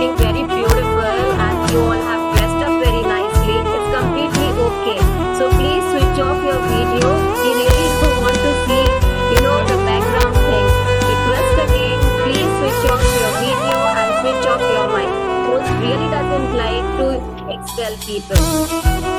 looking very beautiful and you all have dressed up very nicely. It's completely okay. So please switch off your video. We really don't want to see, the background thing. Request again, please switch off your video and switch off your mic. Host really doesn't like to expel people.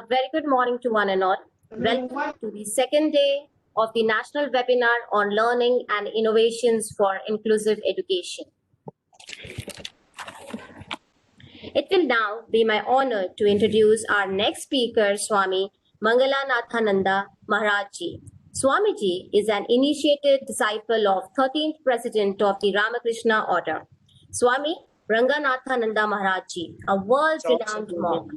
very good morning to one and all. Welcome to the second day of the National Webinar on Learning and Innovations for Inclusive Education. It will now be my honor to introduce our next speaker, Swami Mangalanathananda Maharaj Ji. Swamiji is an initiated disciple of 13th President of the Ramakrishna Order, Swami Ranganathananda Maharaj Ji, a world-renowned monk.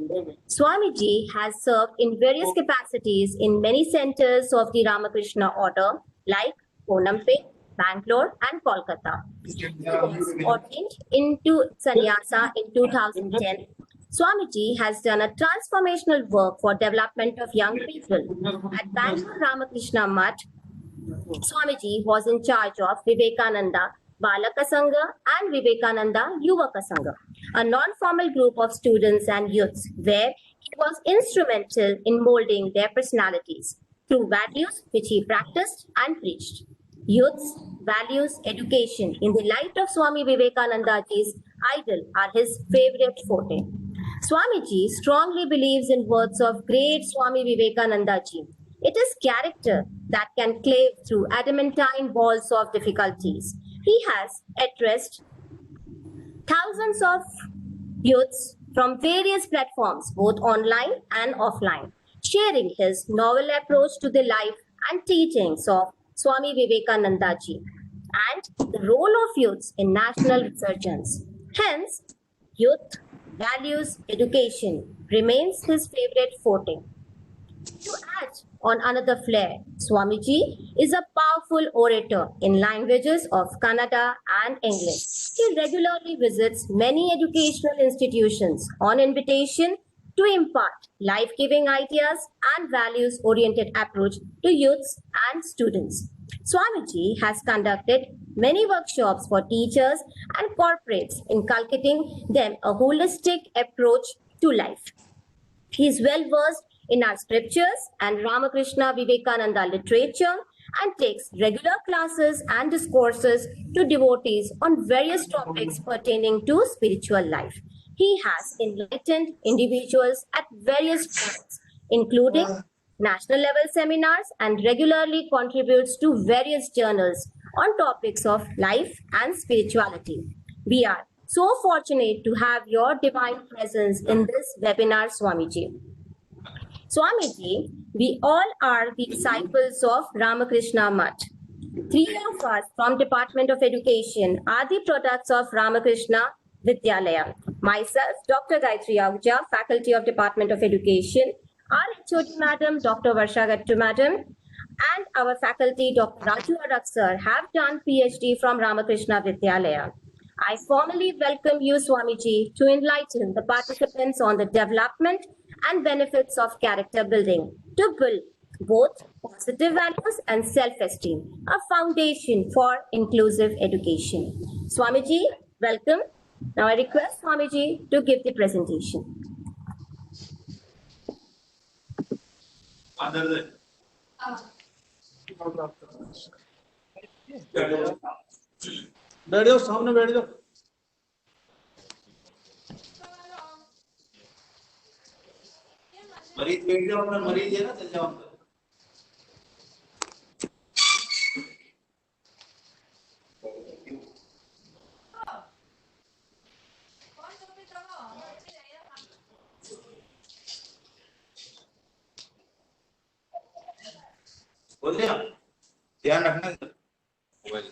Swamiji has served in various capacities in many centers of the Ramakrishna Order like Konampe, Bangalore and Kolkata. He was ordained into sannyasa in 2010. Swamiji has done a transformational work for development of young people. At Bangalore Ramakrishna Mutt, Swamiji was in charge of Vivekananda Balaka Sangha and Vivekananda Yuvaka Sangha, a non-formal group of students and youths where he was instrumental in molding their personalities through values which he practiced and preached. Youths, values, education in the light of Swami Vivekanandaji's idol are his favorite forte. Swamiji strongly believes in words of great Swami Vivekanandaji. It is character that can clave through adamantine walls of difficulties. He has addressed thousands of youths from various platforms, both online and offline, sharing his novel approach to the life and teachings of Swami Vivekanandaji and the role of youths in national resurgence. Hence, youth, values, education remains his favorite forte. To add on another flair, Swamiji is a powerful orator in languages of Kannada and English. He regularly visits many educational institutions on invitation to impart life-giving ideas and values-oriented approach to youths and students. Swamiji has conducted many workshops for teachers and corporates, inculcating them a holistic approach to life. He is well versed in our scriptures and Ramakrishna Vivekananda literature and takes regular classes and discourses to devotees on various topics pertaining to spiritual life. He has enlightened individuals at various points, including national level seminars, and regularly contributes to various journals on topics of life and spirituality. We are so fortunate to have your divine presence in this webinar, Swamiji. Swamiji, we all are the disciples of Ramakrishna Mutt. Three of us from Department of Education are the products of Ramakrishna Vidyalaya. Myself, Dr. Gayatri Ahuja, Faculty of Department of Education, our HOD Madam, Dr. Varsha Gattu Madam, and our faculty, Dr. Raju Araksar, have done PhD from Ramakrishna Vidyalaya. I formally welcome you, Swamiji, to enlighten the participants on the development and benefits of character building to build both positive values and self-esteem, a foundation for inclusive education. Swamiji, welcome. Now I request Swamiji to give the presentation. बैठ जाओ सामने बैठ जाओ मरीज बैठ जाओ अपना मरीज है ना चल जाओ बोल दिया ध्यान रखना mobile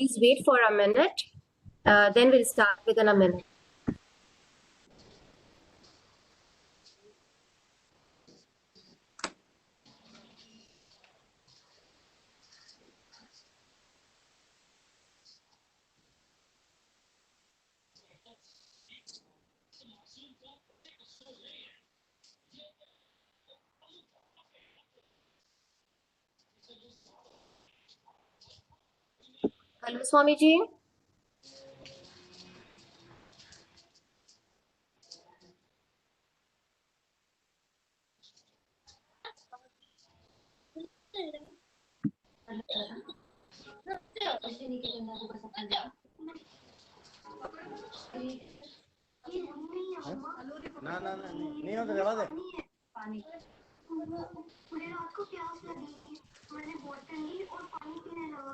Please wait for a minute. Then we'll start within a minute. Hello, Swamiji. ना ना ना नहीं होता जवा दे मुझे रात को प्यास लगी थी मैंने बोतल ली और पानी पीने लगा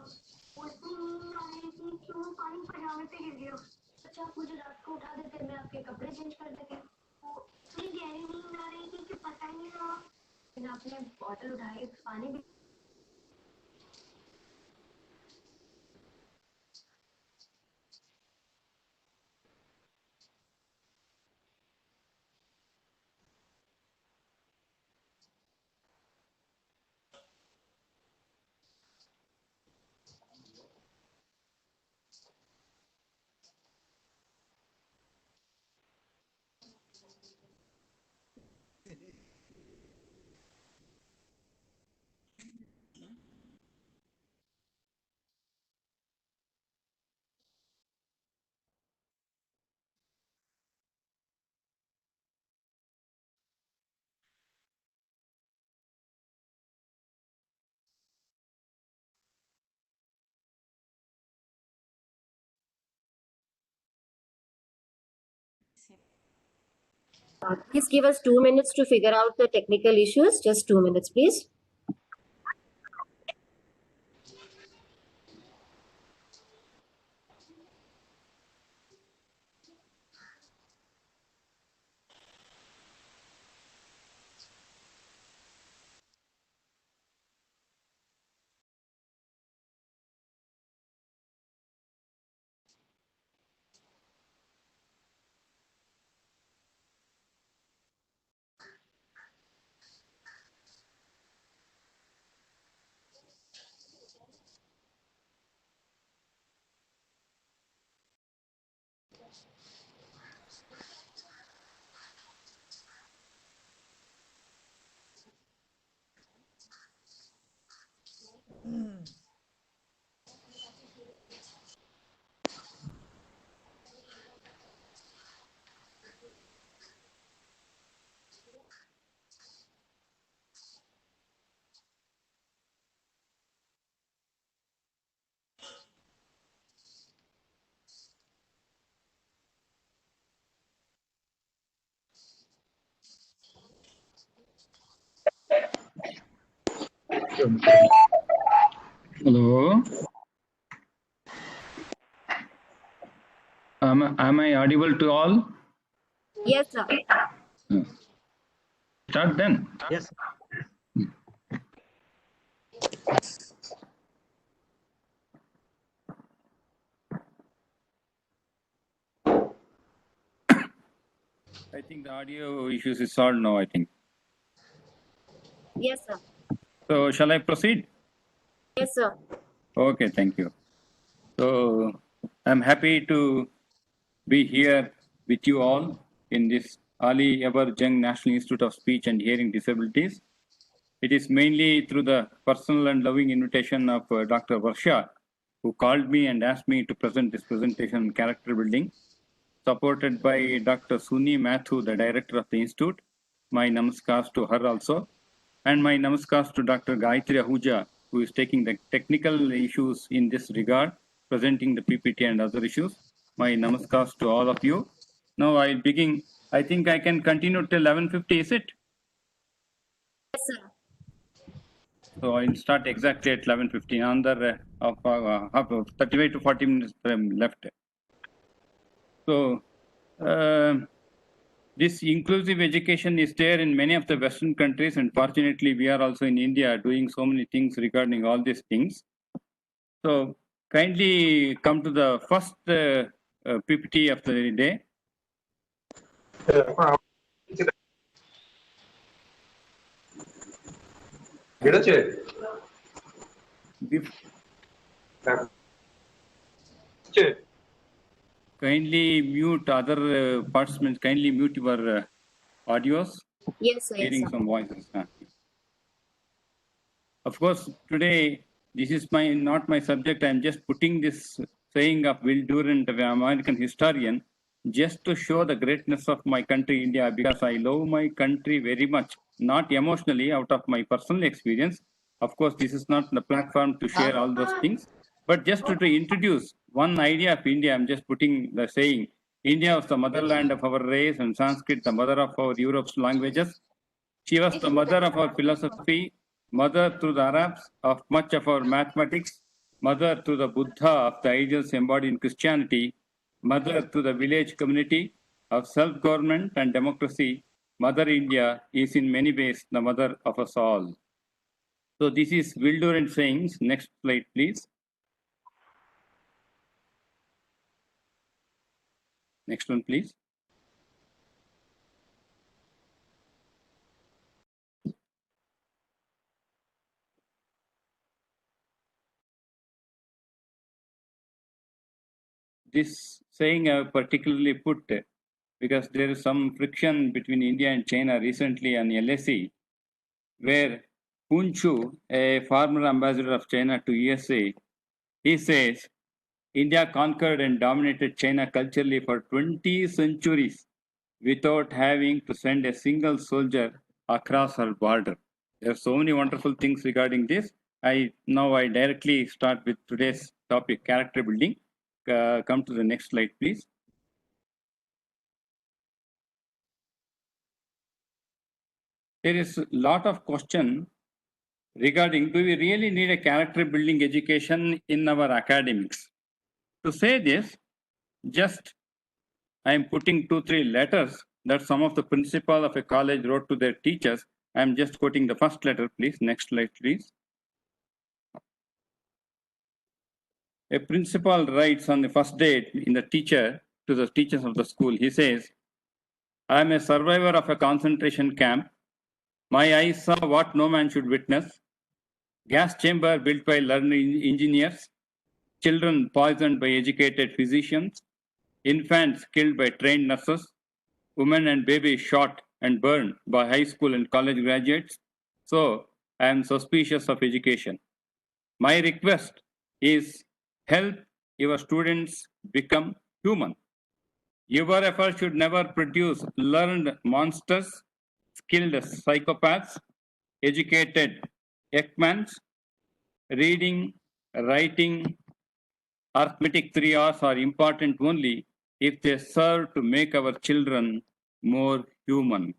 उसमें नींद आ रही थी कि वो पानी पजामे पे गिर गया अच्छा आप मुझे रात को उठा देते मैं आपके कपड़े चेंज कर देती वो इतनी गहरी नींद आ रही थी कि पता ही नहीं लगा फिर आपने बोतल उठाई पानी भी Please give us 2 minutes to figure out the technical issues. Just 2 minutes, please. Hello. Am I audible to all? Yes, sir. Start then. Yes I think the audio issues is solved now, I think. Yes, sir. So shall I proceed? Yes, sir. Okay, thank you. So I'm happy to be here with you all in this Ali Ever Jung National Institute of Speech and Hearing Disabilities. It is mainly through the personal and loving invitation of Dr. Varsha, who called me and asked me to present this presentation on character building, supported by Dr. Suni Mathu, the director of the institute. My namaskars to her also. And my namaskars to Dr. Gayatri Ahuja, who is taking the technical issues in this regard, presenting the PPT and other issues. My namaskars to all of you. Now I'll begin. I think I can continue till 11:50, is it? Yes, sir. So I'll start exactly at 11:15. Another 35 to 40 minutes left. So this inclusive education is there in many of the Western countries, and fortunately, we are also in India doing so many things regarding all these things. So kindly come to the first PPT of the day. Kindly mute other participants. Kindly mute your audios. Yes, sir. Yes, Hearing sir. some voices. Of course, today this is not my subject. I'm just putting this saying of Will Durant, the American historian, just to show the greatness of my country, India, because I love my country very much, not emotionally, out of my personal experience. Of course, this is not the platform to share all those things, but just to introduce one idea of India, I'm just putting the saying, India was the motherland of our race, and Sanskrit, the mother of our Europe's languages. She was the mother of our philosophy, mother to the Arabs of much of our mathematics, mother to the Buddha of the ideals embodied in Christianity, mother to the village community of self-government and democracy. Mother India is in many ways the mother of us all. So this is Will Durant sayings. Next slide, please. Next one, please. This saying I particularly put because there is some friction between India and China recently on LAC, where Hun Chu, a former ambassador of China to USA, he says, India conquered and dominated China culturally for 20 centuries without having to send a single soldier across her border. There are so many wonderful things regarding this. Now I directly start with today's topic, character building. Come to the next slide, please. There is a lot of question regarding, do we really need a character building education in our academics? To say this, just I am putting 2-3 letters that some of the principal of a college wrote to their teachers. I am just quoting the first letter, please. Next slide, please. A principal writes on the first day in the teacher to the teachers of the school. He says, I am a survivor of a concentration camp. My eyes saw what no man should witness. Gas chamber built by learned engineers, children poisoned by educated physicians, infants killed by trained nurses, women and babies shot and burned by high school and college graduates. So I am suspicious of education. My request is help your students become human. Your effort should never produce learned monsters, skilled psychopaths, educated Ekmans. Reading, writing, arithmetic 3 R's are important only if they serve to make our children more human.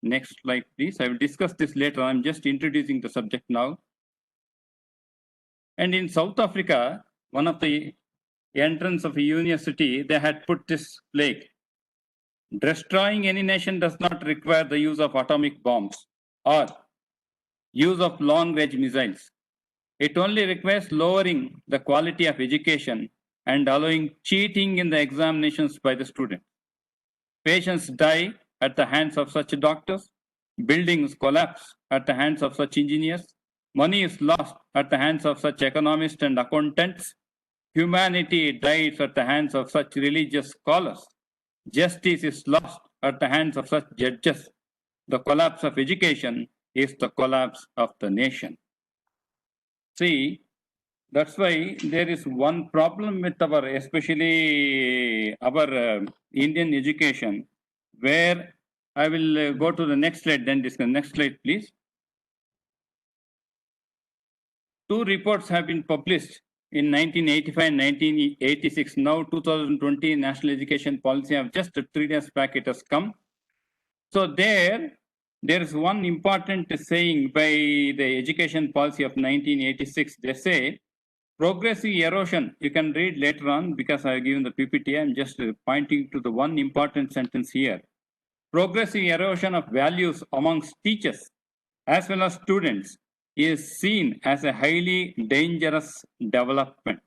Next slide, please. I will discuss this later. I'm just introducing the subject now. And in South Africa, one of the entrance of a university, they had put this plaque. Destroying any nation does not require the use of atomic bombs or use of long-range missiles. It only requires lowering the quality of education and allowing cheating in the examinations by the student. Patients die at the hands of such doctors. Buildings collapse at the hands of such engineers. Money is lost at the hands of such economists and accountants. Humanity dies at the hands of such religious scholars. Justice is lost at the hands of such judges. The collapse of education is the collapse of the nation. See, that's why there is one problem with our, especially our Indian education, where I will go to the next slide, then discuss. Next slide, please. Two reports have been published in 1985 and 1986. Now 2020 National Education Policy of just 3 days back it has come. So there is one important saying by the education policy of 1986. They say progressive erosion, you can read later on because I have given the PPT, I'm just pointing to the one important sentence here. Progressive erosion of values amongst teachers as well as students is seen as a highly dangerous development.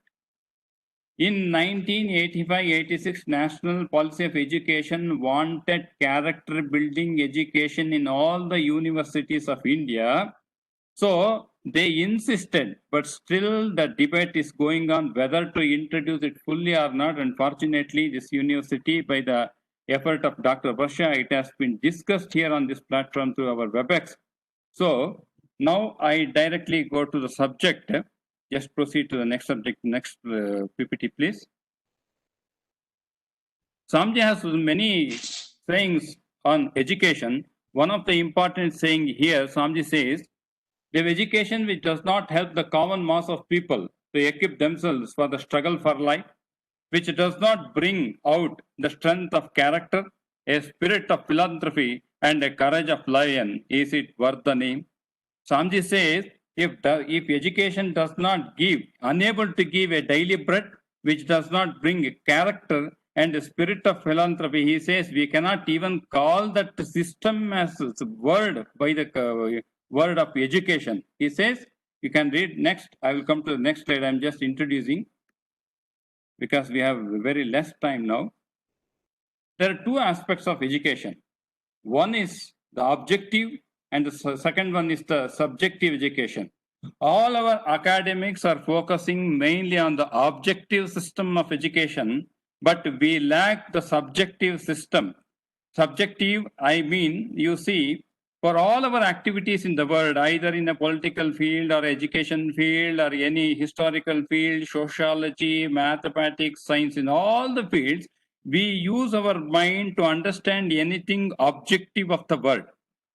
In 1985-86, National Policy of Education wanted character building education in all the universities of India. So they insisted, but still the debate is going on whether to introduce it fully or not. Unfortunately, this university, by the effort of Dr. Varsha, it has been discussed here on this platform through our WebEx. So now I directly go to the subject. Just proceed to the next subject, next PPT, please. Samji has many sayings on education. One of the important saying here, Samji says, the education which does not help the common mass of people to equip themselves for the struggle for life, which does not bring out the strength of character, a spirit of philanthropy, and a courage of lion, is it worth the name? Samji says, if education does not give, unable to give a daily bread, which does not bring a character and a spirit of philanthropy, he says we cannot even call that system as a word by the word of education. He says, you can read next. I will come to the next slide. I'm just introducing because we have very less time now. There are two aspects of education. One is the objective and the second one is the subjective education. All our academics are focusing mainly on the objective system of education, but we lack the subjective system. Subjective, I mean, you see, for all our activities in the world, either in a political field or education field or any historical field, sociology, mathematics, science, in all the fields, we use our mind to understand anything objective of the world.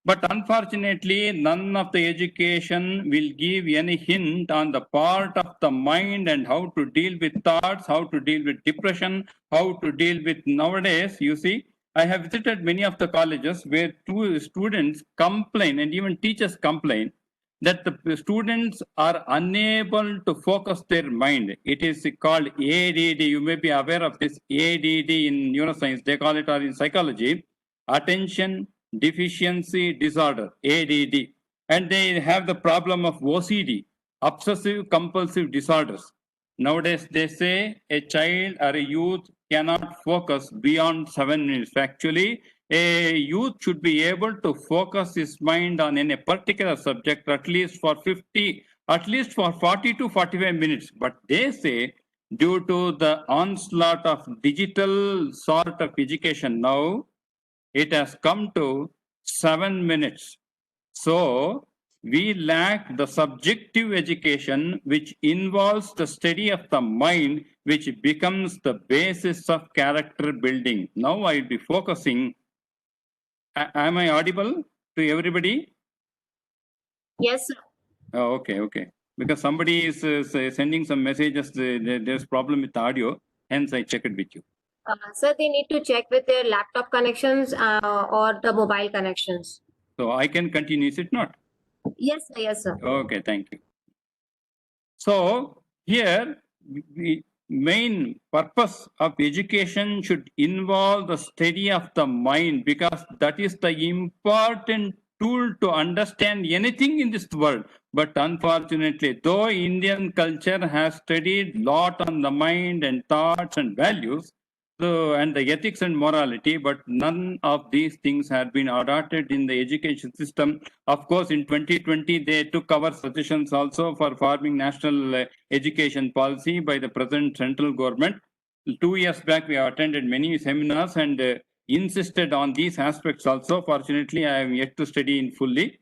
But unfortunately, none of the education will give any hint on the part of the mind and how to deal with thoughts, how to deal with depression, how to deal with nowadays, you see, I have visited many of the colleges where two students complain and even teachers complain that the students are unable to focus their mind. It is called ADD. You may be aware of this ADD in neuroscience. They call it, or in psychology, attention deficiency disorder, ADD. And they have the problem of OCD, obsessive compulsive disorders. Nowadays, they say a child or a youth cannot focus beyond 7 minutes. Actually, a youth should be able to focus his mind on any particular subject at least for 40 to 45 minutes. But they say due to the onslaught of digital sort of education now, it has come to 7 minutes. So we lack the subjective education which involves the study of the mind, which becomes the basis of character building. Now I will be focusing. Am I audible to everybody? Yes, sir. Oh, okay. Because somebody is sending some messages, there's problem with the audio, hence I checked with you. Sir, they need to check with their laptop connections or the mobile connections. So I can continue, is it not? Yes, sir. Yes, sir. Okay, thank you. So here, the main purpose of education should involve the study of the mind, because that is the important tool to understand anything in this world. But unfortunately, though Indian culture has studied lot on the mind and thoughts and values, and the ethics and morality, but none of these things had been adopted in the education system. Of course, in 2020, they took our suggestions also for forming national education policy by the present central government. 2 years back, we have attended many seminars and insisted on these aspects also. Fortunately, I am yet to study in fully.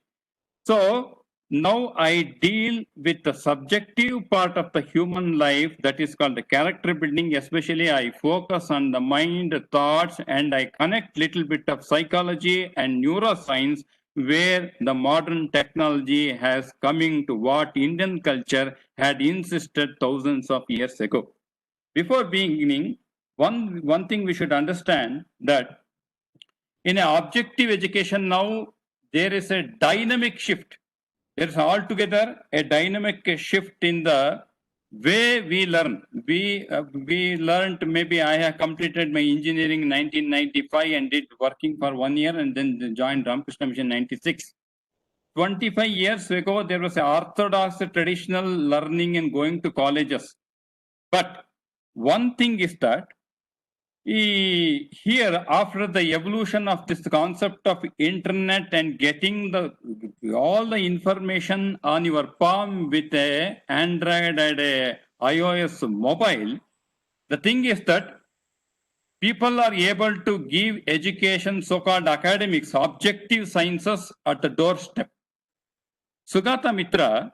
So now I deal with the subjective part of the human life, that is called the character building. Especially I focus on the mind, thoughts, and I connect little bit of psychology and neuroscience where the modern technology has coming to what Indian culture had insisted thousands of years ago. Before beginning, one thing we should understand that in an objective education now, there is a dynamic shift. There's altogether a dynamic shift in the way we learn. We learned, maybe I have completed my engineering in 1995 and did working for 1 year and then joined Ramakrishna Mission 96. 25 years ago, there was an orthodox traditional learning and going to colleges. But one thing is that here, after the evolution of this concept of internet and getting all the information on your palm with a Android and a iOS mobile, the thing is that people are able to give education, so-called academics, objective sciences at the doorstep. Sugata Mitra,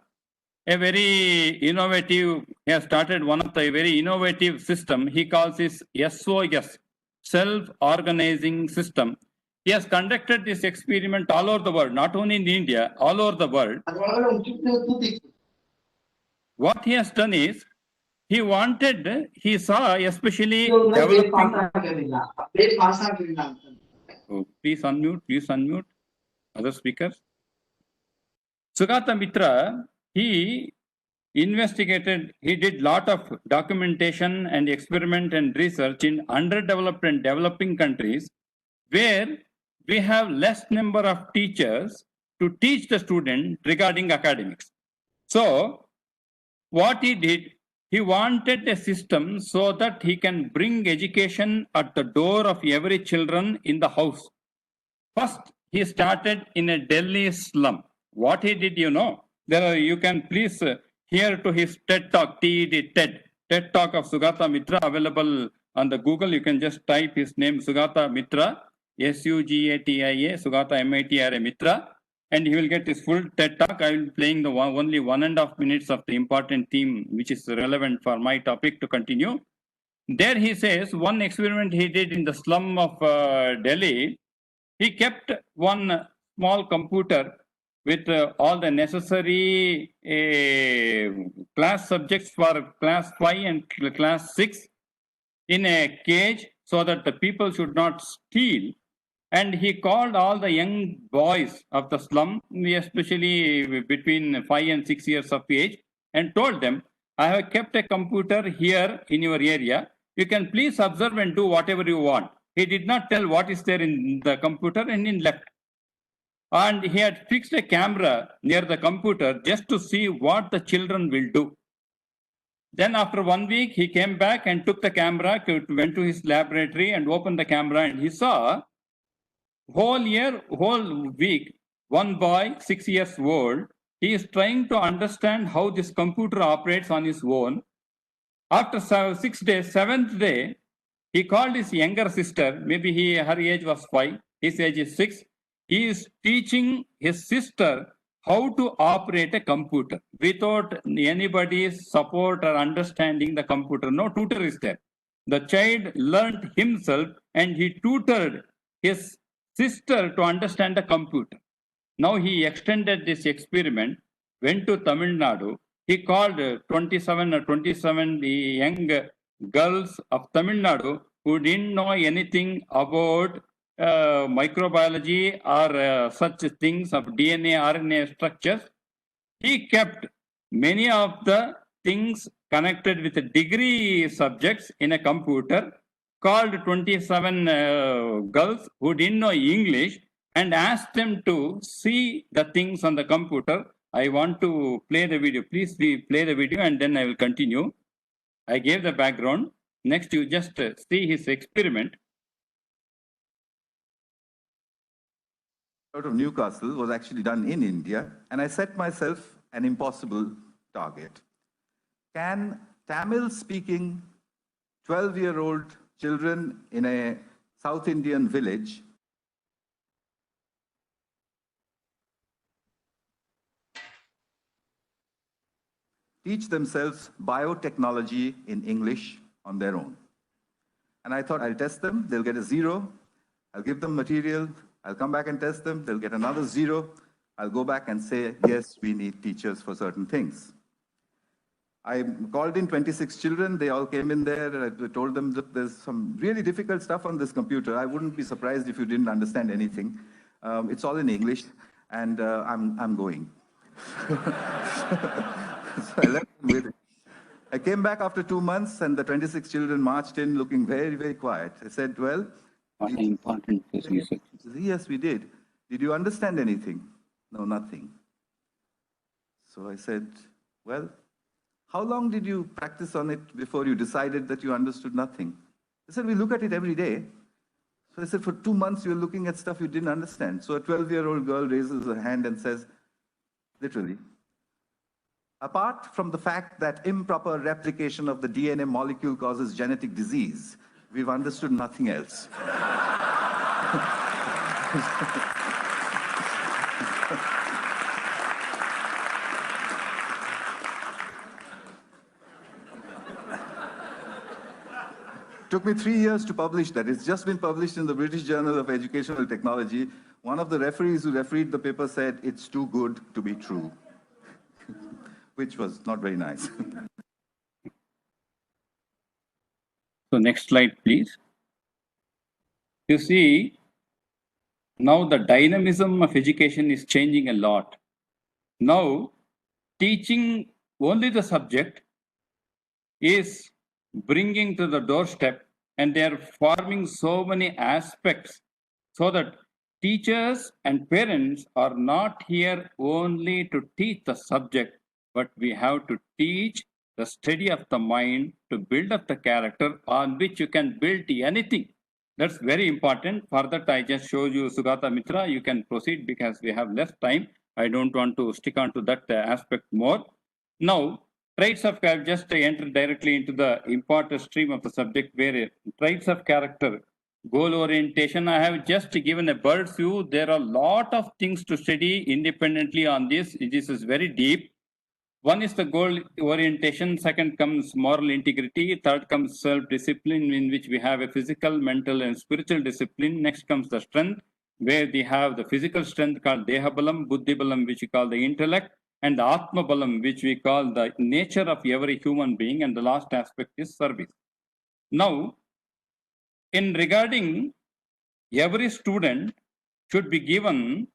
a very innovative, he has started one of the very innovative system. He calls this SOS, self-organizing system. He has conducted this experiment all over the world, not only in India, all over the world. What he has done is, he saw especially developing. Oh, please unmute other speakers. Sugata Mitra, he investigated, he did lot of documentation and experiment and research in underdeveloped and developing countries where we have less number of teachers to teach the student regarding academics. So what he did, he wanted a system so that he can bring education at the door of every children in the house. First, he started in a Delhi slum. What he did, you can please hear to his TED Talk, TED Talk of Sugata Mitra, available on the Google. You can just type his name, Sugata Mitra, SUGATIA, Sugata MITRA Mitra, and he will get his full TED Talk. I will be playing the only 1.5 minutes of the important theme, which is relevant for my topic to continue. There he says, one experiment he did in the slum of Delhi, he kept one small computer with all the necessary class subjects for class 5 and class 6 in a cage so that the people should not steal. And he called all the young boys of the slum, especially between 5 and 6 years of age, and told them, I have kept a computer here in your area. You can please observe and do whatever you want. He did not tell what is there in the computer, and he left. And he had fixed a camera near the computer just to see what the children will do. Then after 1 week, he came back and took the camera, went to his laboratory and opened the camera, and he saw whole week, one boy, 6 years old, he is trying to understand how this computer operates on his own. After 6 days, 7th day, he called his younger sister, maybe her age was 5, his age is 6. He is teaching his sister how to operate a computer without anybody's support or understanding the computer. No tutor is there. The child learned himself and he tutored his sister to understand the computer. Now he extended this experiment, went to Tamil Nadu. He called 27 young girls of Tamil Nadu who didn't know anything about microbiology or such things of DNA, RNA structures. He kept many of the things connected with the degree subjects in a computer, called 27 girls who didn't know English and asked them to see the things on the computer. I want to play the video. Please play the video and then I will continue. I gave the background. Next, you just see his experiment. Out of Newcastle was actually done in India, and I set myself an impossible target. Can Tamil-speaking 12-year-old children in a South Indian village teach themselves biotechnology in English on their own? And I thought, I'll test them, they'll get a 0, I'll give them material, I'll come back and test them, they'll get another 0, I'll go back and say, yes, we need teachers for certain things. I called in 26 children, they all came in there, and I told them that there's some really difficult stuff on this computer. I wouldn't be surprised if you didn't understand anything. It's all in English, and I'm going. So I left them with it. I came back after 2 months, and the 26 children marched in looking very, very quiet. I said, well, Important. yes, we did. Did you understand anything? No, nothing. So I said, well, how long did you practice on it before you decided that you understood nothing? They said, we look at it every day. So I said, for 2 months, you're looking at stuff you didn't understand. So a 12-year-old girl raises her hand and says, literally, apart from the fact that improper replication of the DNA molecule causes genetic disease, we've understood nothing else. Took me 3 years to publish that. It's just been published in the British Journal of Educational Technology. One of the referees who refereed the paper said, it's too good to be true, which was not very nice. So next slide, please. You see, now the dynamism of education is changing a lot. Now, teaching only the subject is bringing to the doorstep, and they are forming so many aspects so that teachers and parents are not here only to teach the subject, but we have to teach the study of the mind to build up the character on which you can build anything. That's very important. For that, I just showed you Sugata Mitra. You can proceed because we have less time. I don't want to stick on to that aspect more. Now, traits of character, just enter directly into the important stream of the subject where traits of character, goal orientation. I have just given a bird's view. There are a lot of things to study independently on this. This is very deep. One is the goal orientation, second comes moral integrity, third comes self-discipline, in which we have a physical, mental, and spiritual discipline. Next comes the strength, where we have the physical strength called Dehabalam, Buddhibalam, which we call the intellect, and the Atmabalam, which we call the nature of every human being, and the last aspect is service. Now, in regarding every student should be given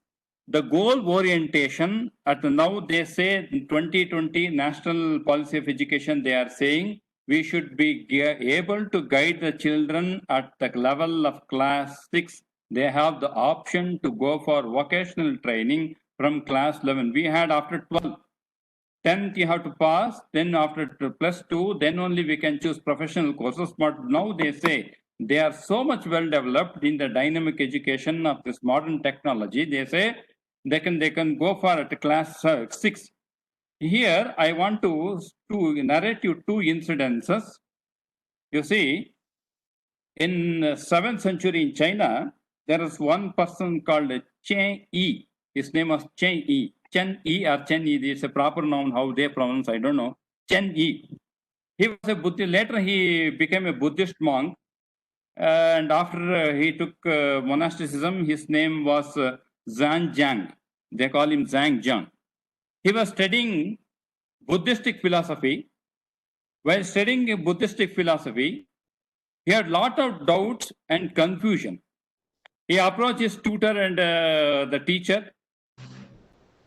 the goal orientation. At now they say in 2020 National Policy of Education, they are saying we should be able to guide the children at the level of class 6. They have the option to go for vocational training from class 11. We had after 12. 10th you have to pass, then after plus 2, then only we can choose professional courses. But now they say they are so much well developed in the dynamic education of this modern technology. They say they can go for at class 6. Here I want to narrate you 2 incidences. You see, in 7th century in China, there is one person called Chen Yi. His name was Chen Yi. Chen Yi or Chen Yi, it's a proper noun, how they pronounce, I don't know. Chen Yi. He was a Buddhist. Later he became a Buddhist monk. And after he took monasticism, his name was Zhang Jiang. They call him Zhang Jiang. He was studying Buddhistic philosophy. While studying Buddhistic philosophy, he had a lot of doubts and confusion. He approached his tutor and the teacher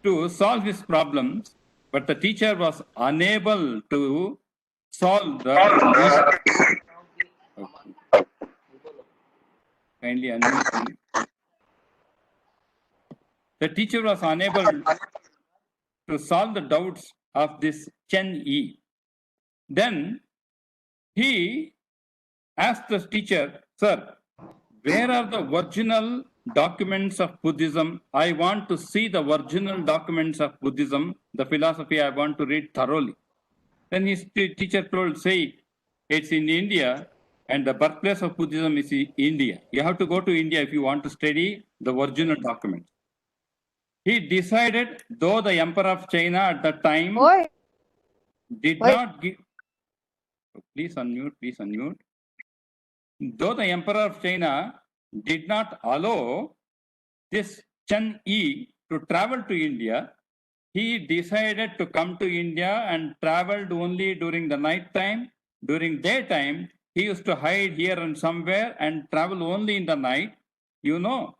to solve his problems, but the teacher was unable to solve the kindly unmute. The teacher was unable to solve the doubts of this Chen Yi. Then he asked the teacher, "Sir, where are the original documents of Buddhism? I want to see the original documents of Buddhism, the philosophy I want to read thoroughly." Then his teacher told, "Say, it's in India and the birthplace of Buddhism is in India. You have to go to India if you want to study the original documents." He decided, though the Emperor of China at the time Oi. did Oi. not give, please unmute. Though the Emperor of China did not allow this Chen Yi to travel to India, he decided to come to India and traveled only during the night time. During daytime, he used to hide here and somewhere and travel only in the night. You know,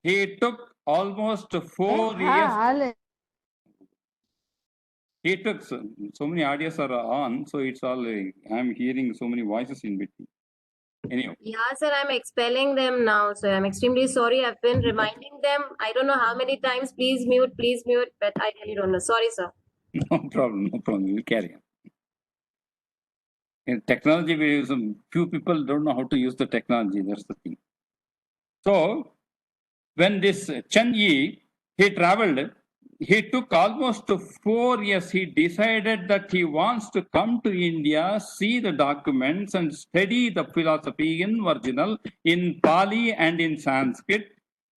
he took almost 4 years. Ale. He took so many audios are on, so it's all I'm hearing so many voices in between. Anyhow, Yeah, sir, I'm expelling them now, sir. I'm extremely sorry. I've been reminding them. I don't know how many times. Please mute, but I really don't know. Sorry, sir. no problem. We'll carry on. In technology, we use few people don't know how to use the technology. That's the thing. So when this Chen Yi, he traveled, he took almost 4 years. He decided that he wants to come to India, see the documents and study the philosophy in original, in Pali and in Sanskrit.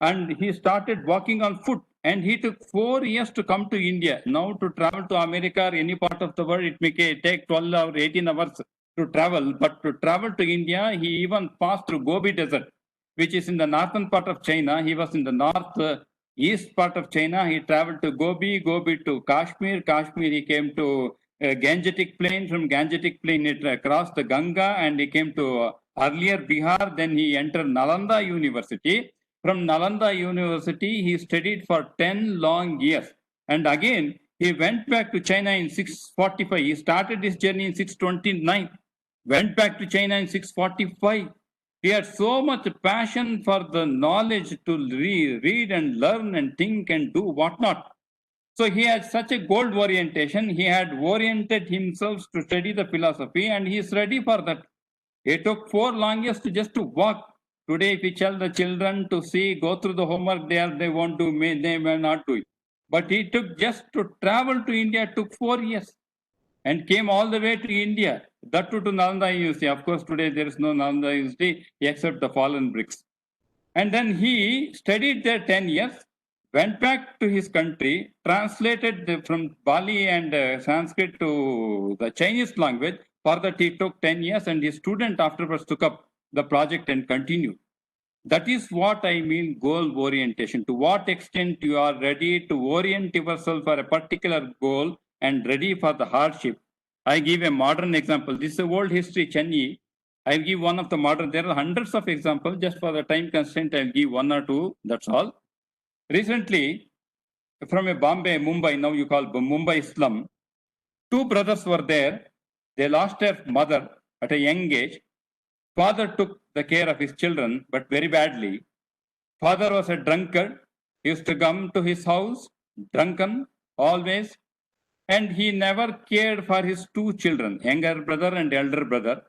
And he started walking on foot. And he took 4 years to come to India. Now to travel to America or any part of the world, it may take 12 or 18 hours to travel. But to travel to India, he even passed through Gobi Desert, which is in the northern part of China. He was in the northeast part of China. He traveled to Gobi to Kashmir. He came to Gangetic Plain. From Gangetic Plain, he crossed the Ganga and he came to earlier Bihar. Then he entered Nalanda University. From Nalanda University, he studied for 10 long years. And again, he went back to China in 645. He started his journey in 629, went back to China in 645. He had so much passion for the knowledge to read and learn and think and do whatnot. So he had such a goal orientation. He had oriented himself to study the philosophy and he is ready for that. It took 4 long years to just to walk. Today, if we tell the children to see, go through the homework there, they won't do, they may not do it. But he took just to travel to India, took 4 years and came all the way to India. That too to Nalanda University. Of course, today there is no Nalanda University except the fallen bricks. And then he studied there 10 years, went back to his country, translated from Bali and Sanskrit to the Chinese language. For that, he took 10 years and his student afterwards took up the project and continued. That is what I mean goal orientation. To what extent you are ready to orient yourself for a particular goal and ready for the hardship. I give a modern example. This is a world history, Chen Yi. I'll give one of the modern. There are hundreds of examples. Just for the time constraint, I'll give 1 or 2. That's all. Recently, from a Bombay, Mumbai, now you call Mumbai slum, 2 brothers were there. They lost their mother at a young age. Father took the care of his children, but very badly. Father was a drunkard. He used to come to his house, drunken, always. And he never cared for his 2 children, younger brother and elder brother.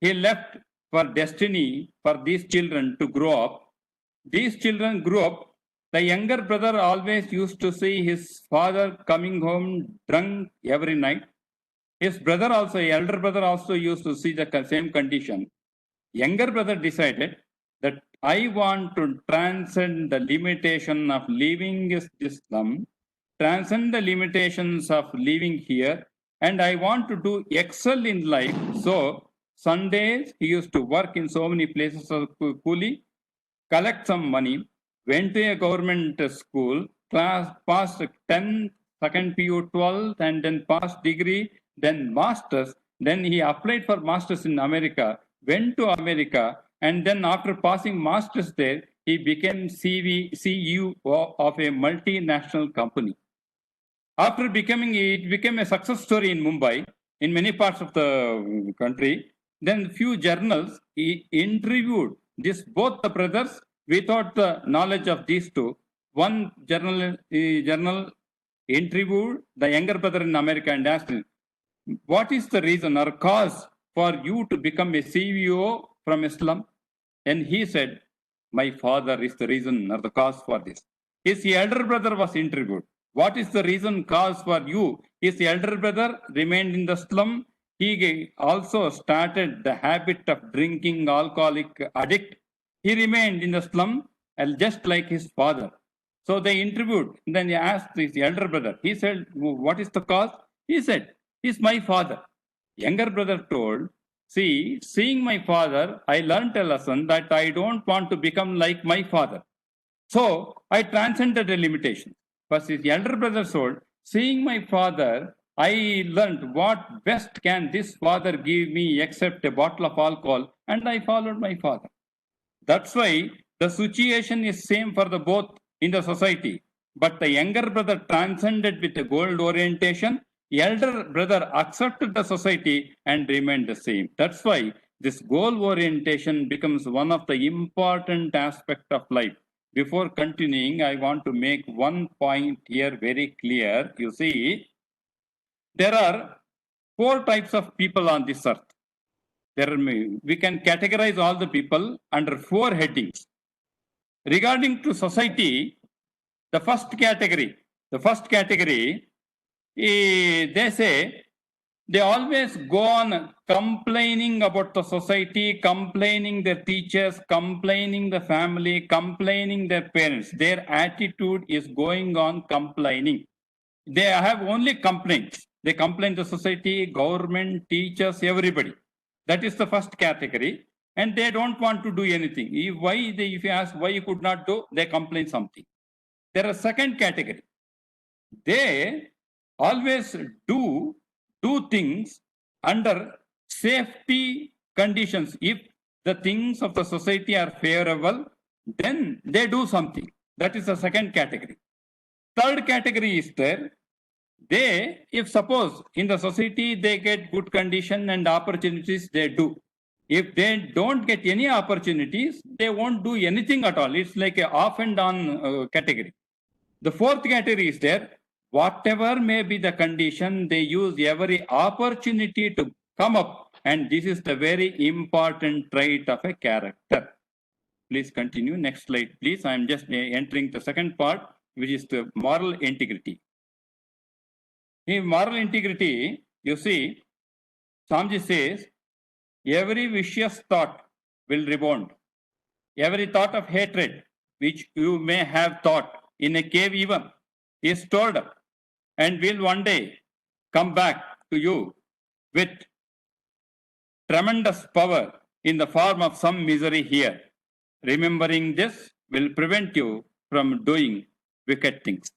He left for destiny for these children to grow up. These children grew up. The younger brother always used to see his father coming home drunk every night. His brother also, elder brother also used to see the same condition. Younger brother decided that I want to transcend the limitation of living in this slum, transcend the limitations of living here, and I want to do excel in life. So Sundays he used to work in so many places of coolie, collect some money, went to a government school, passed 10th, second PU 12th, and then passed degree, then masters. Then he applied for masters in America, went to America, and then after passing masters there, he became CEO of a multinational company. After it became a success story in Mumbai, in many parts of the country. Then few journals, he interviewed both the brothers without the knowledge of these 2. One journal interviewed the younger brother in America and asked him, what is the reason or cause for you to become a CEO from Islam? And he said, my father is the reason or the cause for this. His elder brother was interviewed. What is the reason, cause for you? His elder brother remained in the slum. He also started the habit of drinking, alcoholic addict. He remained in the slum just like his father. So they interviewed. Then he asked his elder brother. He said, what is the cause? He said, he's my father. Younger brother told, see, seeing my father, I learned a lesson that I don't want to become like my father. So I transcended the limitation. But his elder brother told, seeing my father, I learned what best can this father give me except a bottle of alcohol, and I followed my father. That's why the situation is same for the both in the society. But the younger brother transcended with a goal orientation. Elder brother accepted the society and remained the same. That's why this goal orientation becomes one of the important aspects of life. Before continuing, I want to make one point here very clear. You see, there are 4 types of people on this earth. We can categorize all the people under 4 headings. Regarding to society, the first category, they say they always go on complaining about the society, complaining their teachers, complaining the family, complaining their parents. Their attitude is going on complaining. They have only complaints. They complain the society, government, teachers, everybody. That is the first category. And they don't want to do anything. If you ask why you could not do, they complain something. There are second category. They always do things under safety conditions. If the things of the society are favorable, then they do something. That is the second category. Third category is there. They, if suppose in the society they get good condition and opportunities, they do. If they don't get any opportunities, they won't do anything at all. It's like a off and on category. The fourth category is there. Whatever may be the condition, they use every opportunity to come up. And this is the very important trait of a character. Please continue. Next slide, please. I'm just entering the second part, which is the moral integrity. In moral integrity, you see, Swamiji says, every vicious thought will rebound. Every thought of hatred, which you may have thought in a cave even, is stored up and will one day come back to you with tremendous power in the form of some misery here. Remembering this will prevent you from doing wicked things.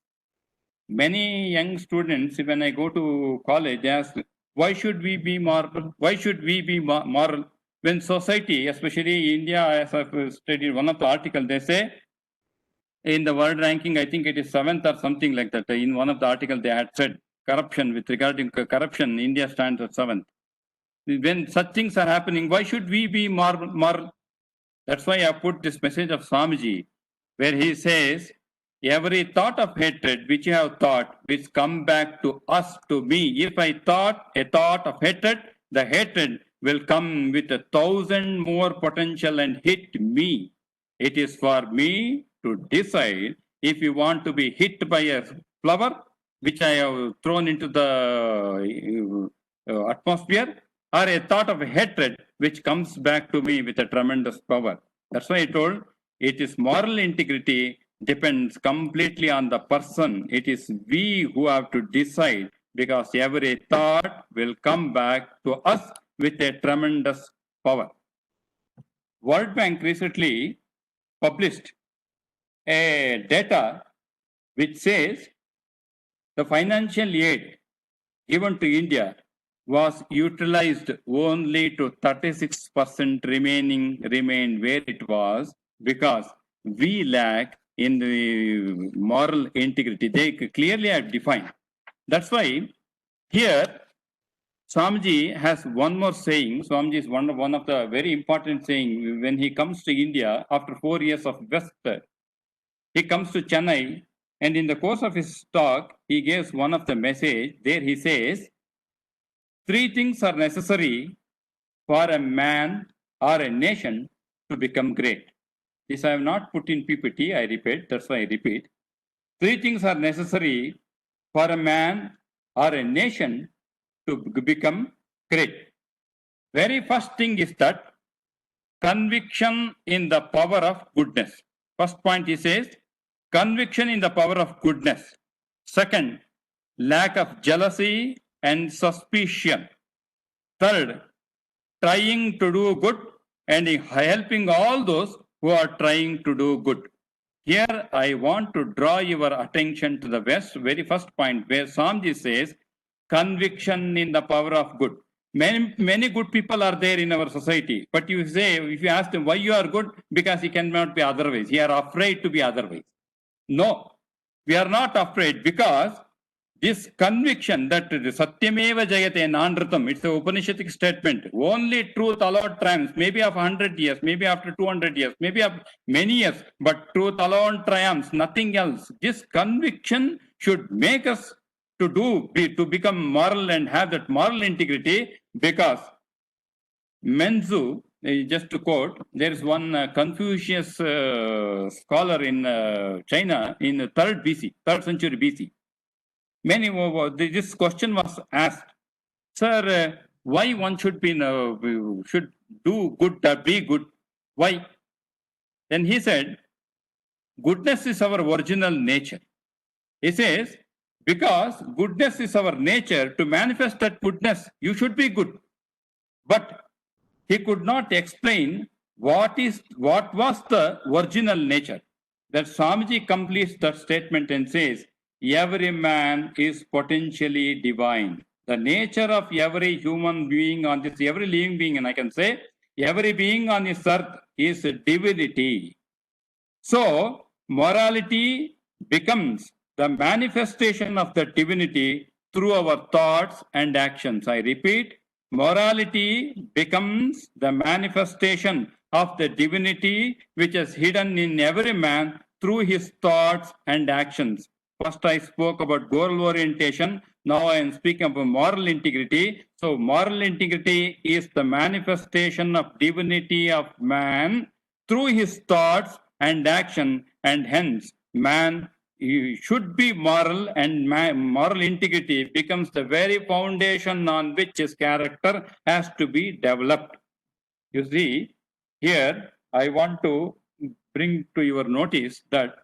Many young students, when I go to college, ask, why should we be moral? Why should we be moral? When society, especially India, as I've studied one of the articles, they say, in the world ranking, I think it is 7th or something like that. In one of the articles, they had said corruption, with regarding corruption, India stands at 7th. When such things are happening, why should we be moral? That's why I put this message of Swamiji, where he says, every thought of hatred which you have thought, which come back to us, to me. If I thought a thought of hatred, the hatred will come with 1,000 more potential and hit me. It is for me to decide if you want to be hit by a flower, which I have thrown into the atmosphere, or a thought of hatred, which comes back to me with a tremendous power. That's why I told, it is moral integrity depends completely on the person. It is we who have to decide, because every thought will come back to us with a tremendous power. World Bank recently published a data which says the financial aid given to India was utilized only to 36%, remained where it was, because we lack in the moral integrity. They clearly have defined. That's why here Swamiji has one more saying. Swamiji is one of the very important saying. When he comes to India after 4 years of West, he comes to Chennai, and in the course of his talk, he gives one of the message. There he says, 3 things are necessary for a man or a nation to become great. This I have not put in PPT, I repeat, that's why I repeat. Three things are necessary for a man or a nation to become great. Very first thing is that conviction in the power of goodness. First point he says, conviction in the power of goodness. Second, lack of jealousy and suspicion. Third, trying to do good and helping all those who are trying to do good. Here I want to draw your attention to the very first point where Swamiji says, conviction in the power of good. Many good people are there in our society, but you say, if you ask them why you are good, because he cannot be otherwise. He are afraid to be otherwise. No, we are not afraid, because this conviction that Satyameva Jayate Nandritam, it's an Upanishadic statement. Only truth alone triumphs, maybe of 100 years, maybe after 200 years, maybe of many years, but truth alone triumphs, nothing else. This conviction should make us to become moral and have that moral integrity, because Menzu, just to quote, there is one Confucius scholar in China in 3rd century BC. This question was asked, sir, why one should should do good or be good? Why? Then he said, goodness is our original nature. He says, because goodness is our nature, to manifest that goodness, you should be good. But he could not explain what was the original nature. That Swamiji completes that statement and says, every man is potentially divine. The nature of every human being on this, every living being, and I can say, every being on this earth is divinity. So, morality becomes the manifestation of the divinity through our thoughts and actions. I repeat, morality becomes the manifestation of the divinity which is hidden in every man through his thoughts and actions. First, I spoke about goal orientation. Now I am speaking about moral integrity. So, moral integrity is the manifestation of divinity of man through his thoughts and action, and hence, man should be moral, and moral integrity becomes the very foundation on which his character has to be developed. You see, here I want to bring to your notice that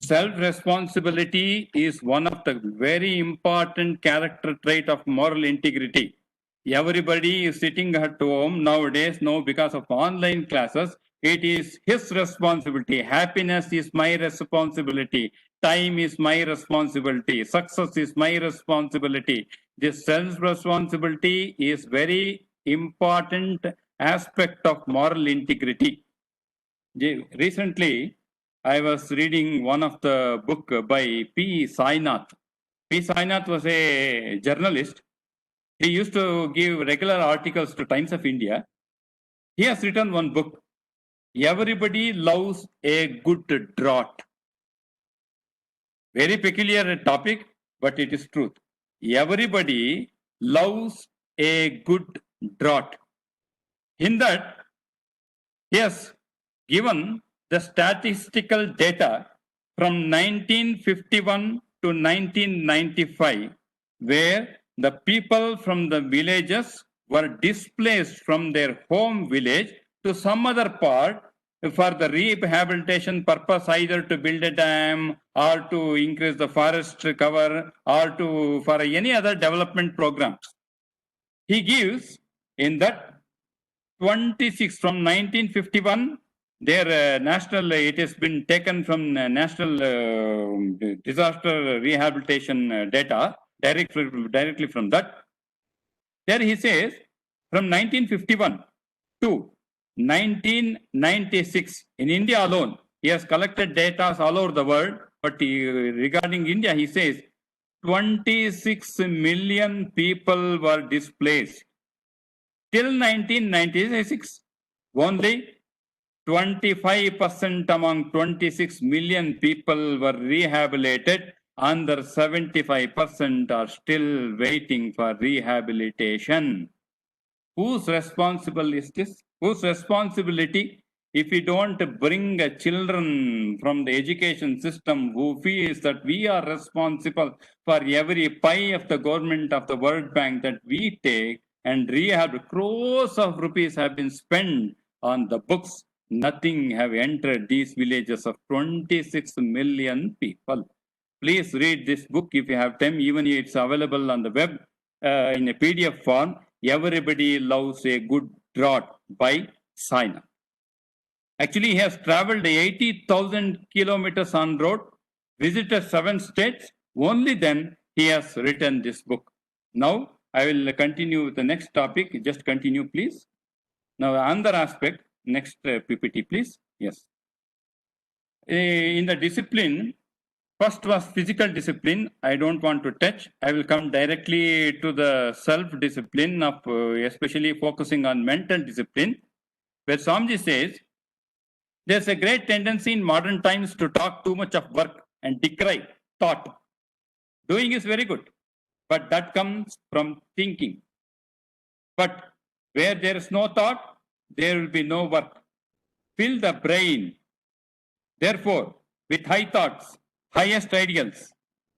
self-responsibility is one of the very important character trait of moral integrity. Everybody is sitting at home nowadays, now because of online classes. It is his responsibility. Happiness is my responsibility. Time is my responsibility. Success is my responsibility. This self-responsibility is very important aspect of moral integrity. Recently, I was reading one of the book by P. Sainath. P. Sainath was a journalist. He used to give regular articles to Times of India. He has written one book, Everybody Loves a Good Draught. Very peculiar topic, but it is truth. Everybody loves a good draught. In that, he has given the statistical data from 1951 to 1995, where the people from the villages were displaced from their home village to some other part for the rehabilitation purpose, either to build a dam or to increase the forest cover or for any other development programs. He gives in that 26 from 1951, their national, it has been taken from national disaster rehabilitation data directly from that. There he says from 1951 to 1996 in India alone, he has collected data all over the world, but regarding India, he says 26 million people were displaced. Till 1996, only 25% among 26 million people were rehabilitated. Under 75% are still waiting for rehabilitation. whose responsible is this? Whose responsibility? If we don't bring children from the education system who feels that we are responsible for every pie of the government of the World Bank that we take, and rehab, crores of rupees have been spent on the books, nothing have entered these villages of 26 million people. Please read this book if you have time, even if it's available on the web in a PDF form. Everybody Loves a Good Drought by Sainath. Actually, he has traveled 80,000 kilometers on road, visited 7 states. Only then he has written this book. Now, I will continue with the next topic. Just continue, please. Now, another aspect, next PPT, please. Yes. In the discipline, first was physical discipline. I don't want to touch. I will come directly to the self-discipline of especially focusing on mental discipline, where Swamiji says, there's a great tendency in modern times to talk too much of work and decry thought. Doing is very good, but that comes from thinking. But where there is no thought, there will be no work. Fill the brain, therefore, with high thoughts, highest ideals.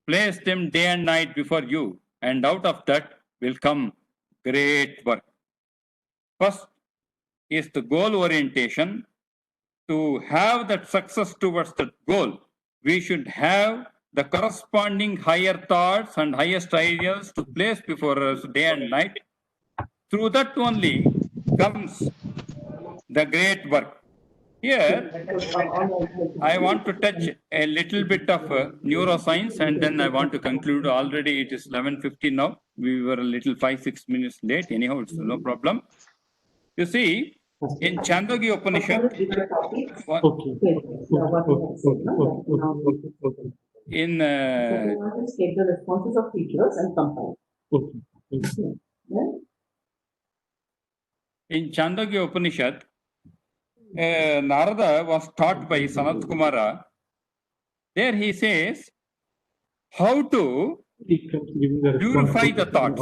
Place them day and night before you, and out of that will come great work. First is the goal orientation. To have that success towards that goal, we should have the corresponding higher thoughts and highest ideals to place before us day and night. Through that only comes the great work. Here, I want to touch a little bit of neuroscience, and then I want to conclude. Already it is 11:50 now. We were a little 5-6 minutes late. Anyhow, it's no problem. You see, in Chandogya Upanishad, in state the responses of teachers and compile. In Chandogya Upanishad, Narada was taught by Sanat Kumara. There he says how to purify the thoughts.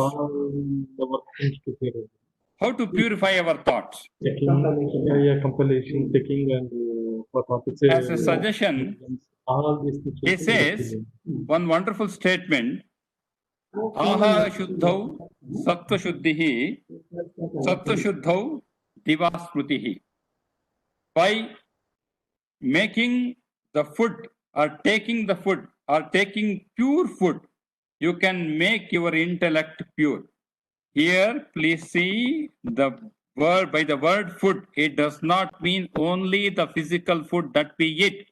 How to purify our thoughts. Compilation, taking, and as a suggestion, he says one wonderful statement. Aha shuddhau sattva shuddhihi sattva shuddhau diva smritihi. By making the food or taking the food or taking pure food, you can make your intellect pure. Here, please see the word, by the word food, it does not mean only the physical food that we eat.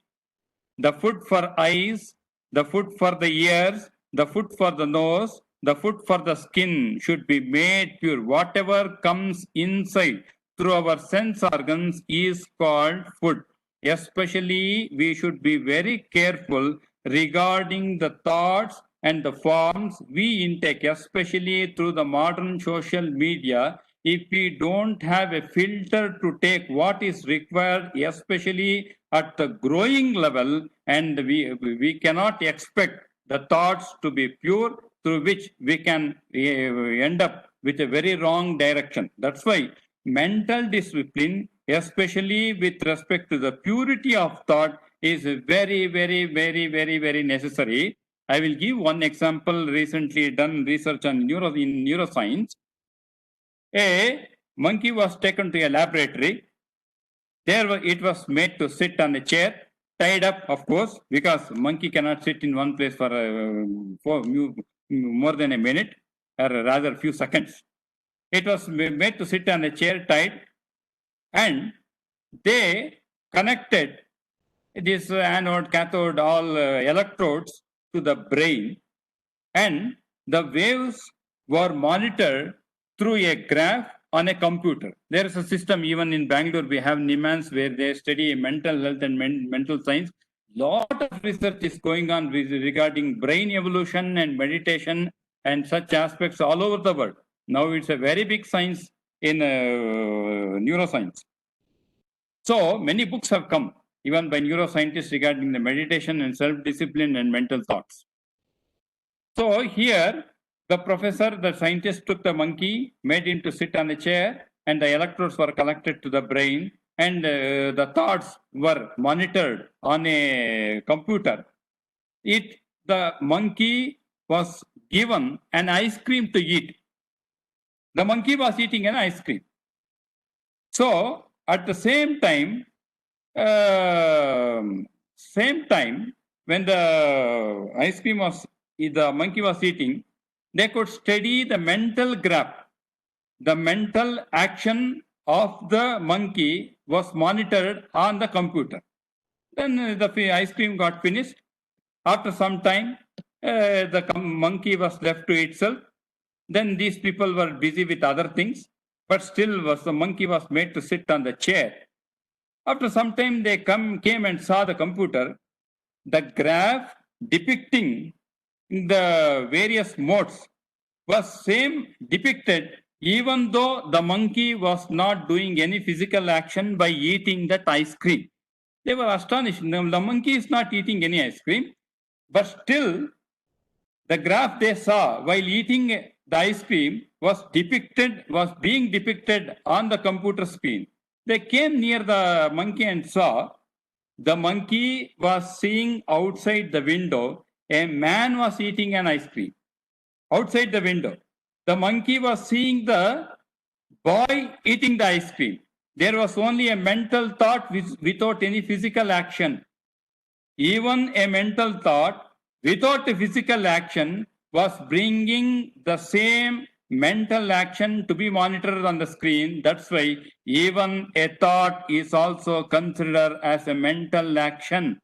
The food for eyes, the food for the ears, the food for the nose, the food for the skin should be made pure. Whatever comes inside through our sense organs is called food. Especially, we should be very careful regarding the thoughts and the forms we intake, especially through the modern social media. If we don't have a filter to take what is required, especially at the growing level, and we cannot expect the thoughts to be pure, through which we can end up with a very wrong direction. That's why mental discipline, especially with respect to the purity of thought, is very, very, very, very, very necessary. I will give one example. Recently done research on neuroscience. A monkey was taken to a laboratory. There it was made to sit on a chair, tied up, of course, because monkey cannot sit in one place for more than a minute, or rather few seconds. It was made to sit on a chair tied, and they connected this anode, cathode, all electrodes to the brain, and the waves were monitored through a graph on a computer. There is a system even in Bangalore. We have NIMANS where they study mental health and mental science. Lot of research is going on regarding brain evolution and meditation and such aspects all over the world. Now it's a very big science in neuroscience. So many books have come even by neuroscientists regarding the meditation and self-discipline and mental thoughts. So here The professor, the scientist took the monkey, made him to sit on a chair, and the electrodes were connected to the brain, and the thoughts were monitored on a computer. The monkey was given an ice cream to eat. The monkey was eating an ice cream. So at the same time, when the ice cream was, the monkey was eating, they could study the mental graph. The mental action of the monkey was monitored on the computer. Then the ice cream got finished. After some time, the monkey was left to itself. Then these people were busy with other things, but still the monkey was made to sit on the chair. After some time, they came and saw the computer. The graph depicting the various modes was same depicted, even though the monkey was not doing any physical action by eating that ice cream. They were astonished. The monkey is not eating any ice cream, but still the graph they saw while eating the ice cream was being depicted on the computer screen. They came near the monkey and saw the monkey was seeing outside the window, a man was eating an ice cream outside the window. The monkey was seeing the boy eating the ice cream. There was only a mental thought without any physical action. Even a mental thought without a physical action was bringing the same mental action to be monitored on the screen. That's why even a thought is also considered as a mental action.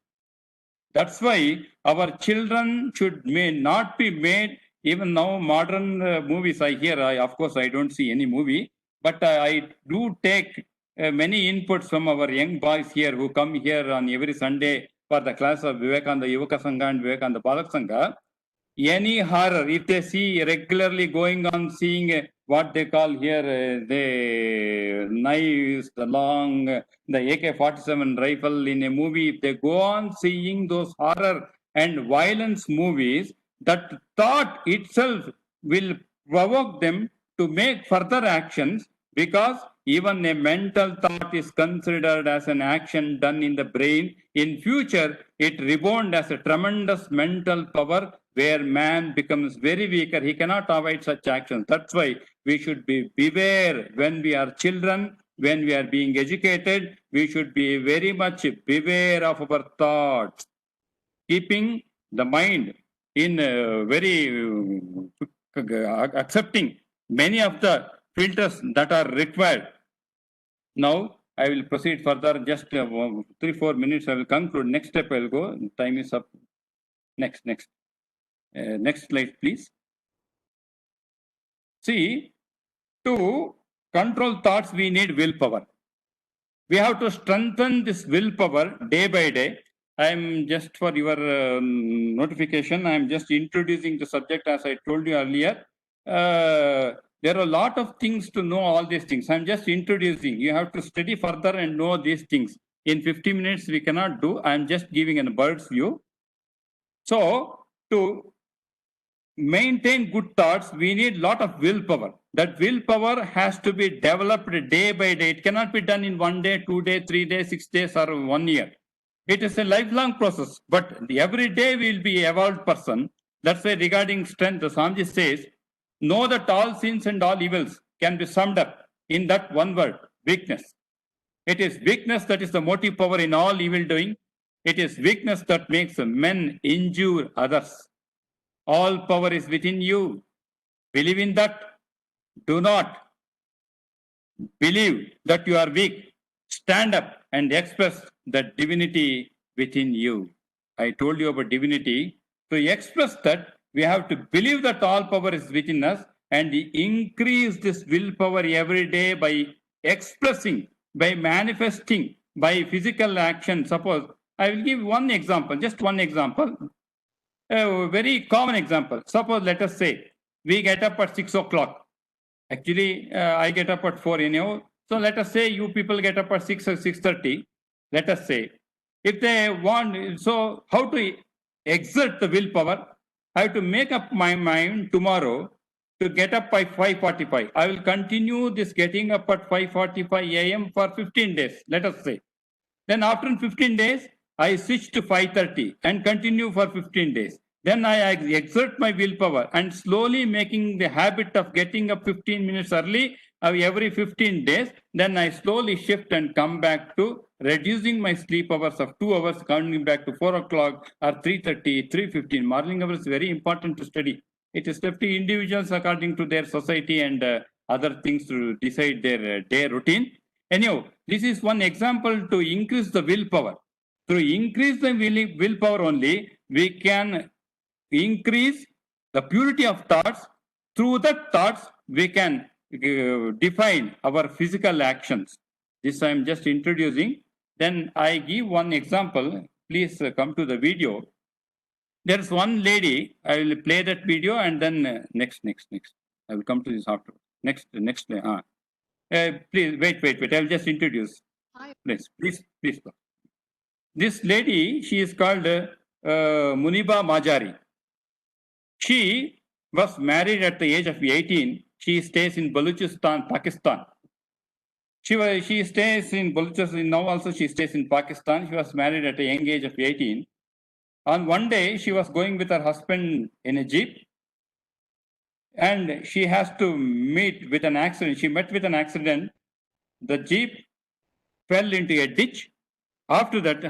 That's why our children may not be made. Even now, modern movies I hear, of course, I don't see any movie, but I do take many inputs from our young boys here who come here on every Sunday for the class of Vivekananda Yuvaka Sangha and Vivekananda Balak Sangha. Any horror, if they see regularly going on seeing what they call here, the knives, the long, the AK-47 rifle in a movie, if they go on seeing those horror and violence movies, that thought itself will provoke them to make further actions, because even a mental thought is considered as an action done in the brain. In future, it rebound as a tremendous mental power where man becomes very weaker. He cannot avoid such actions. That's why we should be beware when we are children, when we are being educated. We should be very much beware of our thoughts, keeping the mind in very accepting many of the filters that are required. Now, I will proceed further. Just 3-4 minutes, I will conclude. Next step, I will go. Time is up. Next slide, please. See, to control thoughts, we need willpower. We have to strengthen this willpower day by day. I am just for your notification, I am just introducing the subject as I told you earlier. There are a lot of things to know all these things. I'm just introducing. You have to study further and know these things. In 50 minutes, we cannot do. I'm just giving a bird's view. So, to maintain good thoughts, we need a lot of willpower. That willpower has to be developed day by day. It cannot be done in 1 day, 2 days, 3 days, 6 days, or 1 year. It is a lifelong process, but every day we will be an evolved person. That's why regarding strength, the Swamiji says, know that all sins and all evils can be summed up in that one word, weakness. It is weakness that is the motive power in all evil doing. It is weakness that makes men injure others. All power is within you. Believe in that. Do not believe that you are weak. Stand up and express the divinity within you. I told you about divinity. To express that, we have to believe that all power is within us and increase this willpower every day by expressing, by manifesting, by physical action. Suppose, I will give one example, just one example, a very common example. Suppose, let us say, we get up at 6 o'clock. Actually, I get up at 4 anyhow. So let us say you people get up at 6 or 6:30. Let us say, if they want, so how to exert the willpower? I have to make up my mind tomorrow to get up by 5:45. I will continue this getting up at 5:45 a.m. for 15 days, let us say. Then after 15 days, I switch to 5:30 and continue for 15 days. Then I exert my willpower and slowly making the habit of getting up 15 minutes early every 15 days. Then I slowly shift and come back to reducing my sleep hours of 2 hours, coming back to 4 o'clock or 3:30, 3:15. Morning hours is very important to study. It is left to individuals according to their society and other things to decide their day routine. Anyhow, this is one example to increase the willpower. Through increase the willpower only, we can increase the purity of thoughts. Through that thoughts, we can define our physical actions. This I am just introducing. Then I give one example. Please come to the video. There's one lady. I will play that video and then next. I will come to this after. Next. Please wait. I'll just introduce. Hi. Please. This lady, she is called Muniba Majari. She was married at the age of 18. She stays in Balochistan, Pakistan. She stays in Balochistan. Now also she stays in Pakistan. She was married at a young age of 18. On one day, she was going with her husband in a jeep. And she has to meet with an accident. She met with an accident. The jeep fell into a ditch. After that,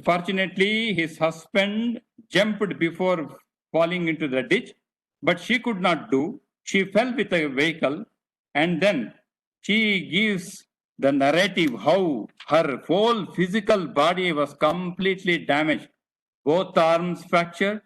fortunately, his husband jumped before falling into the ditch, but she could not do. She fell with a vehicle, and then she gives the narrative how her whole physical body was completely damaged. Both arms fractured,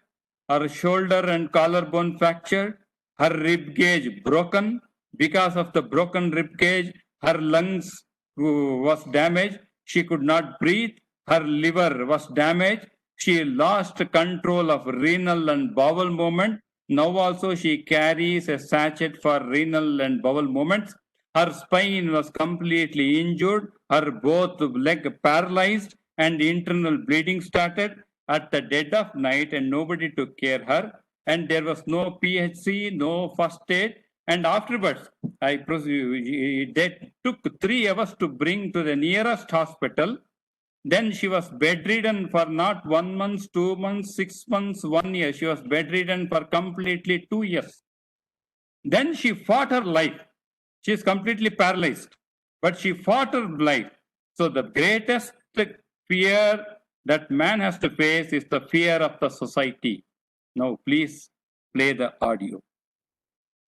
her shoulder and collarbone fractured, her rib cage broken. Because of the broken rib cage, her lungs was damaged. She could not breathe. Her liver was damaged. She lost control of renal and bowel movement. Now also she carries a sachet for renal and bowel movements. Her spine was completely injured. Her both leg paralyzed and internal bleeding started at the dead of night, and nobody took care of her. And there was no PHC, no first aid. And afterwards, they took 3 hours to bring to the nearest hospital. Then she was bedridden for not 1 month, 2 months, 6 months, 1 year. She was bedridden for completely 2 years. Then she fought her life. She is completely paralyzed, but she fought her life. So the greatest fear that man has to face is the fear of the society. Now, please play the audio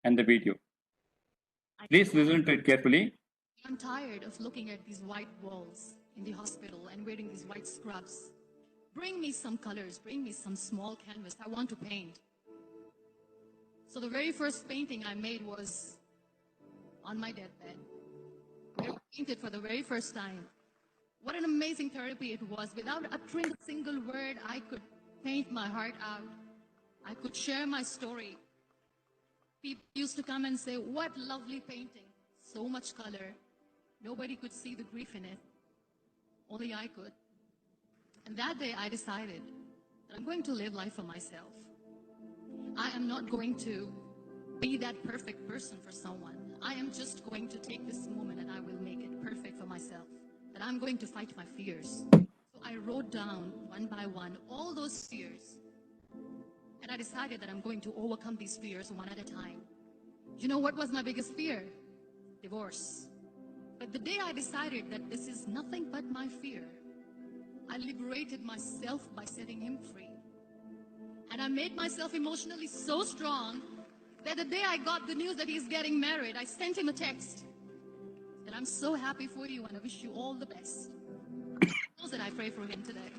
and the video. Please listen to it carefully. I'm tired of looking at these white walls in the hospital and wearing these white scrubs. Bring me some colors, bring me some small canvas. I want to paint. So the very first painting I made was on my deathbed. I painted for the very first time. What an amazing therapy it was. Without uttering a single word, I could paint my heart out. I could share my story. People used to come and say, "What lovely painting. So much color." Nobody could see the grief in it. Only I could. And that day I decided that I'm going to live life for myself. I am not going to be that perfect person for someone. I am just going to take this moment and I will make it perfect for myself. That I'm going to fight my fears. So I wrote down one by one all those fears. And I decided that I'm going to overcome these fears one at a time. You know what was my biggest fear? Divorce. But the day I decided that this is nothing but my fear, I liberated myself by setting him free. And I made myself emotionally so strong that the day I got the news that he's getting married, I sent him a text that I'm so happy for you and I wish you all the best. He knows that I pray for him today.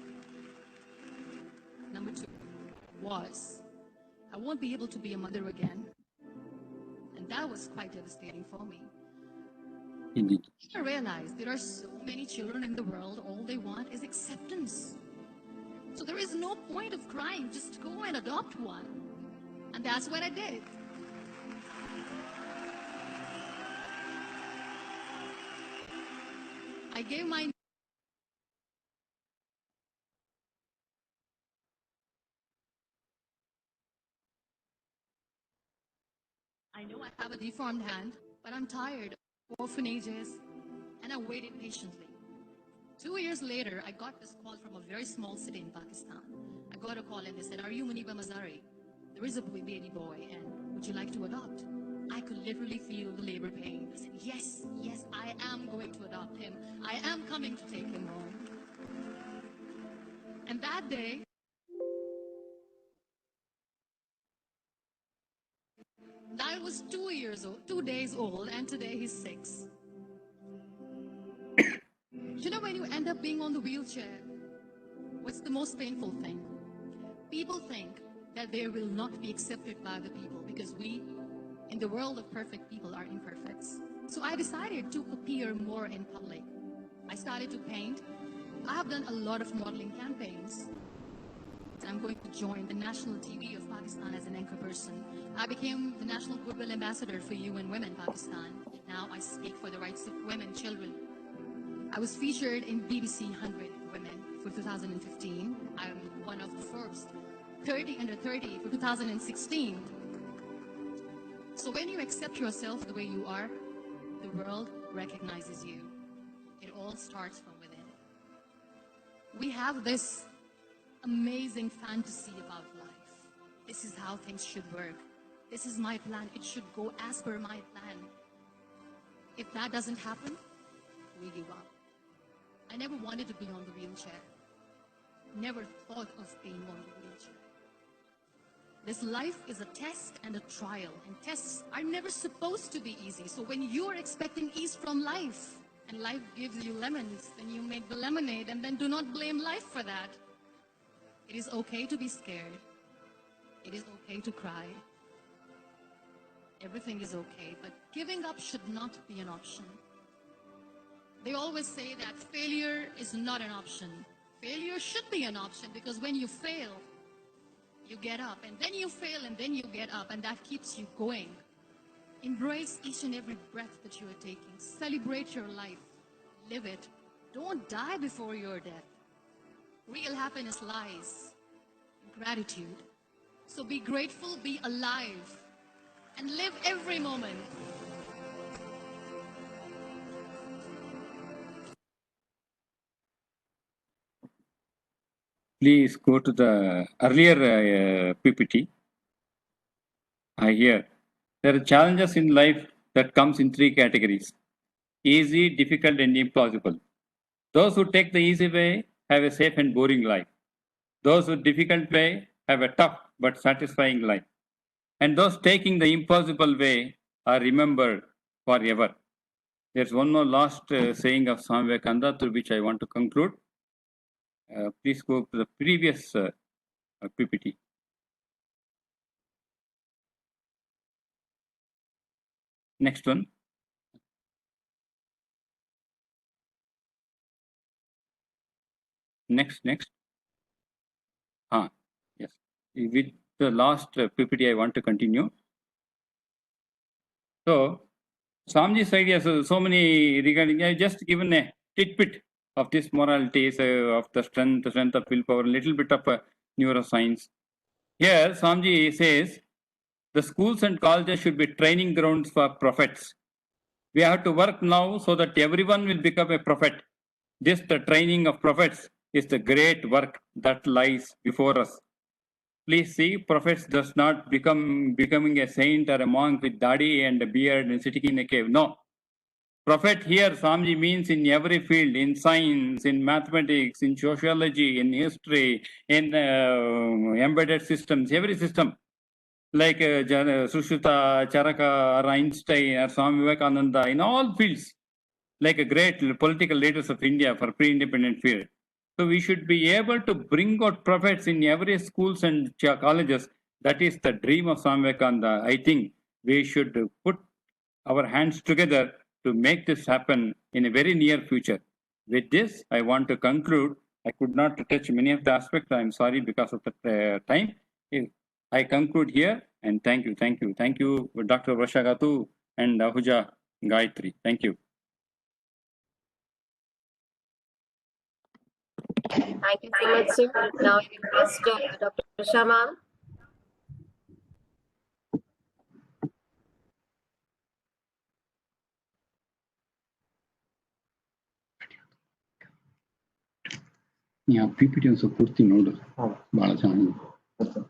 Number 2 was, I won't be able to be a mother again. And that was quite devastating for me. Indeed. I realized there are so many children in the world, all they want is acceptance. So there is no point of crying, just go and adopt one. And that's what I did. I gave my have a deformed hand, but I'm tired of orphanages, and I waited patiently. 2 years later, I got this call from a very small city in Pakistan. I got a call and they said, "Are you Muniba Mazari? There is a baby boy, and would you like to adopt?" I could literally feel the labor pain. I said, yes, I am going to adopt him. I am coming to take him home. And that day, I was 2 days old, and today he's 6. You know, when you end up being on the wheelchair, what's the most painful thing? People think that they will not be accepted by the people because we, in the world of perfect people, are imperfects. So I decided to appear more in public. I started to paint. I have done a lot of modeling campaigns. I'm going to join the national TV of Pakistan as an anchor person. I became the national goodwill ambassador for UN Women Pakistan. Now I speak for the rights of women, children. I was featured in BBC 100 Women for 2015. I'm one of the Forbes 30 under 30 for 2016. So when you accept yourself the way you are, the world recognizes you. It all starts from within. We have this amazing fantasy about life. This is how things should work. This is my plan. It should go as per my plan. If that doesn't happen, we give up. I never wanted to be on the wheelchair. Never thought of being on the wheelchair. This life is a test and a trial, and tests are never supposed to be easy. So when you're expecting ease from life, and life gives you lemons, then you make the lemonade, and then do not blame life for that. It is okay to be scared. It is okay to cry. Everything is okay, but giving up should not be an option. They always say that failure is not an option. Failure should be an option, because when you fail, you get up, and then you fail, and then you get up, and that keeps you going. Embrace each and every breath that you are taking. Celebrate your life. Live it. Don't die before your death. Real happiness lies in gratitude. So be grateful, be alive, and live every moment. Please go to the earlier PPT. Here, there are challenges in life that comes in 3 categories: easy, difficult, and impossible. Those who take the easy way have a safe and boring life. Those who difficult way have a tough but satisfying life. And those taking the impossible way are remembered forever. There's one more last saying of Swami Vivekananda through which I want to conclude. Please go to the previous PPT. Next one. Next. Yes. With the last PPT, I want to continue. So, Swamiji's ideas, so many regarding, I just given a tidbit of this moralities, of the strength of willpower, a little bit of neuroscience. Here, Swamiji says, the schools and colleges should be training grounds for prophets. We have to work now so that everyone will become a prophet. This, the training of prophets, is the great work that lies before us. Please see, prophets does not becoming a saint or a monk with dadi and a beard and sitting in a cave. No. Prophet here, Swamiji means in every field, in science, in mathematics, in sociology, in history, in embedded systems, every system. Like Sushruta, Charaka, or Einstein, or Swami Vivekananda, in all fields, like a great political leaders of India for pre-independent period. So we should be able to bring out prophets in every schools and colleges. That is the dream of Swami Vivekananda. I think we should put our hands together to make this happen in a very near future. With this, I want to conclude. I could not touch many of the aspects. I'm sorry because of the time. I conclude here, and thank you, Dr. Vrashagatu and Ahuja Gayatri. Thank you. Thank you so much, sir. Now I request Dr. Sharma. PPT ಒಂದು ಸ್ವಲ್ಪ ಪೂರ್ತಿ ನೋಡು, ಹಾಂ ಬಹಳ ಚೆನ್ನಾಗಿದೆ. ಏನಾಗುತ್ತೆ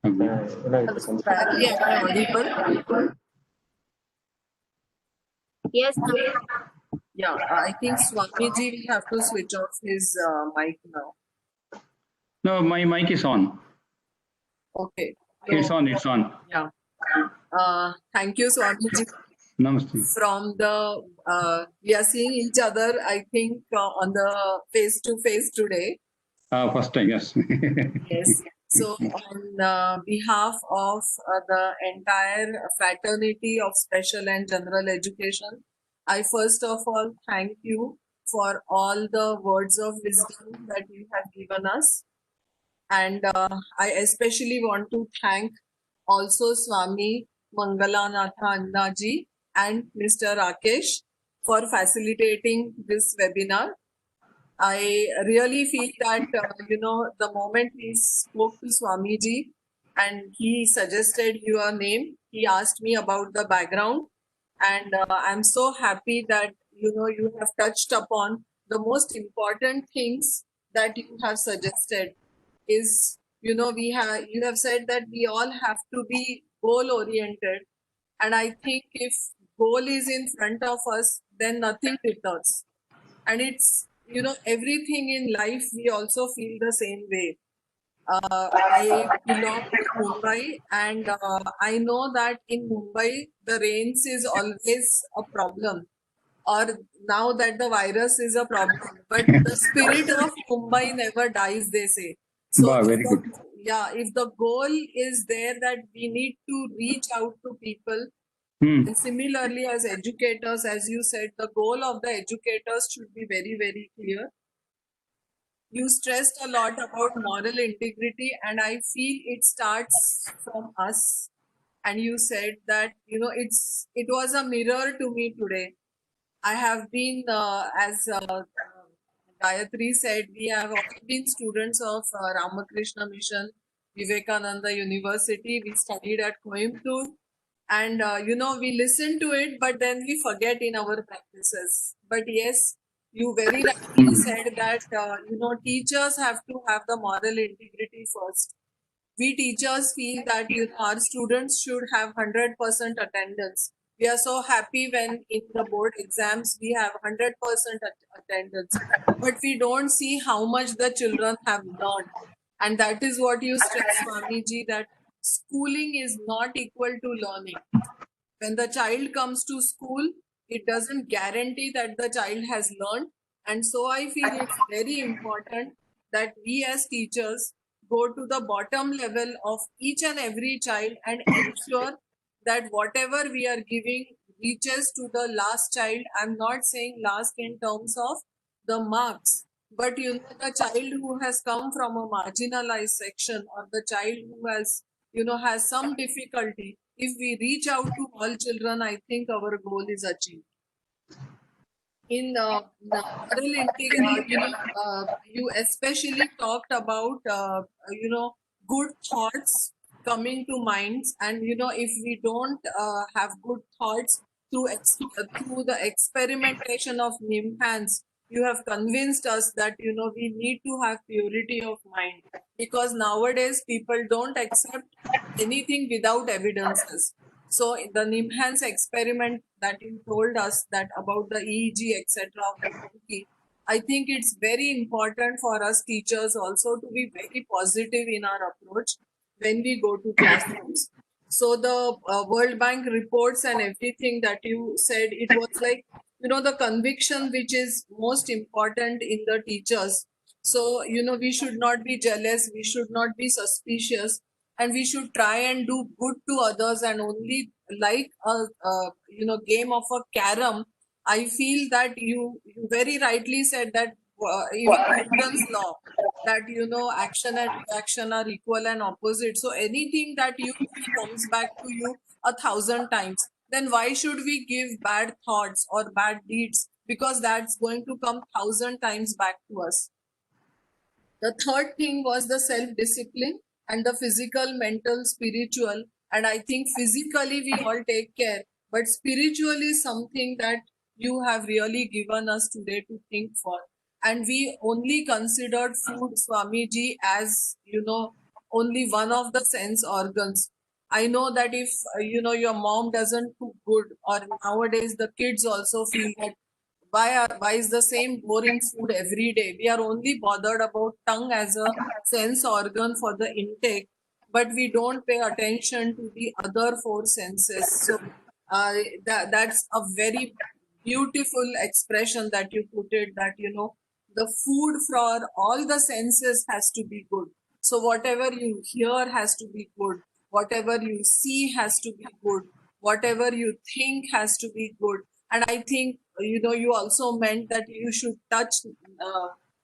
Badly, am I audible? Yes, ma'am. Yeah, I think Swamiji will have to switch off his mic now. No, my mic is on. Okay. It's on. It's on. Yeah. Thank you, Swamiji. Namaste. From the we are seeing each other, I think, on the face to face today. First time, yes. Yes. So on behalf of the entire fraternity of special and general education, I first of all thank you for all the words of wisdom that you have given us. And I especially want to thank also Swami Mangalanatha Annaji and Mr. Rakesh for facilitating this webinar. I really feel that, the moment we spoke to Swamiji and he suggested your name, he asked me about the background. And I'm so happy that, you have touched upon the most important things that you have suggested is, you have said that we all have to be goal oriented. And I think if goal is in front of us, then nothing deters. And it's, everything in life, we also feel the same way. I belong to Mumbai, and I know that in Mumbai, the rains is always a problem, or now that the virus is a problem, but the spirit of Mumbai never dies, they say. So, Wow, very good. Yeah, if the goal is there that we need to reach out to people, and similarly, as educators, as you said, the goal of the educators should be very, very clear. You stressed a lot about moral integrity, and I feel it starts from us. And you said that, it was a mirror to me today. I have been, as Gayatri said, we have all been students of Ramakrishna Mission, Vivekananda University. We studied at Coimbatore. And, we listen to it, but then we forget in our practices. But yes, you very rightly said that, teachers have to have the moral integrity first. We teachers feel that, our students should have 100% attendance. We are so happy when in the board exams we have 100% attendance, but we don't see how much the children have learned. And that is what you stress, Swamiji, that schooling is not equal to learning. When the child comes to school, it doesn't guarantee that the child has learned. And so I feel it's very important that we as teachers go to the bottom level of each and every child and ensure that whatever we are giving reaches to the last child. I'm not saying last in terms of the marks, but the child who has come from a marginalized section, or the child who has, has some difficulty, if we reach out to all children, I think our goal is achieved. In the moral integrity, you especially talked about, good thoughts coming to minds. And, if we don't have good thoughts through the experimentation of NIMHANS, you have convinced us that, we need to have purity of mind, because nowadays people don't accept anything without evidences. So the NIMHANS experiment that you told us that about the EEG, etc. of the monkey, I think it's very important for us teachers also to be very positive in our approach when we go to classrooms. So the World Bank reports and everything that you said, it was like, the conviction which is most important in the teachers. So, we should not be jealous, we should not be suspicious, and we should try and do good to others. And only like a game of a carom, I feel that you very rightly said that even Newton's law, that action and reaction are equal and opposite. So anything that you feel comes back to you 1,000 times, then why should we give bad thoughts or bad deeds? Because that's going to come 1,000 times back to us. The third thing was the self-discipline and the physical, mental, spiritual. And I think physically we all take care, but spiritually something that you have really given us today to think for. and we only considered food, Swamiji, as only one of the sense organs. I know that if your mom doesn't cook good, or nowadays the kids also feel that why is the same boring food every day? We are only bothered about tongue as a sense organ for the intake, but we don't pay attention to the other four senses. So that's a very beautiful expression that you put it, that the food for all the senses has to be good. So whatever you hear has to be good, whatever you see has to be good, whatever you think has to be good. And I think you also meant that you should touch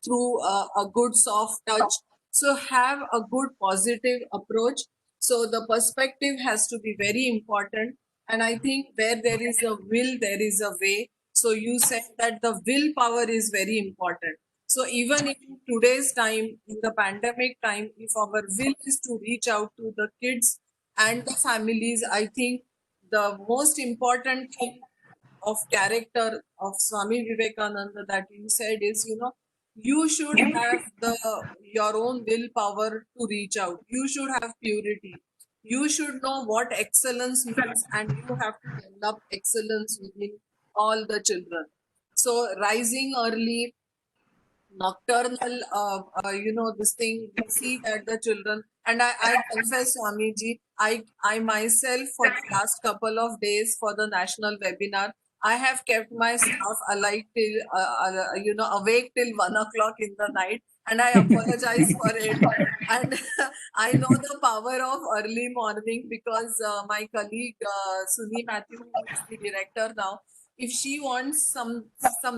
through a good soft touch. So have a good positive approach. So the perspective has to be very important. And I think where there is a will, there is a way. So you said that the willpower is very important. So even in today's time, in the pandemic time, if our will is to reach out to the kids and the families, I think the most important thing of character of Swami Vivekananda that you said is, you should have your own willpower to reach out. You should have purity. You should know what excellence means, and you have to develop excellence within all the children. So rising early, nocturnal, this thing, we see that the children, and I confess, Swamiji, I myself for the last couple of days for the national webinar, I have kept my staff alive till, awake till 1 o'clock in the night, and I apologize for it. And I know the power of early morning because my colleague Suni Matthew, who is the director now, if she wants some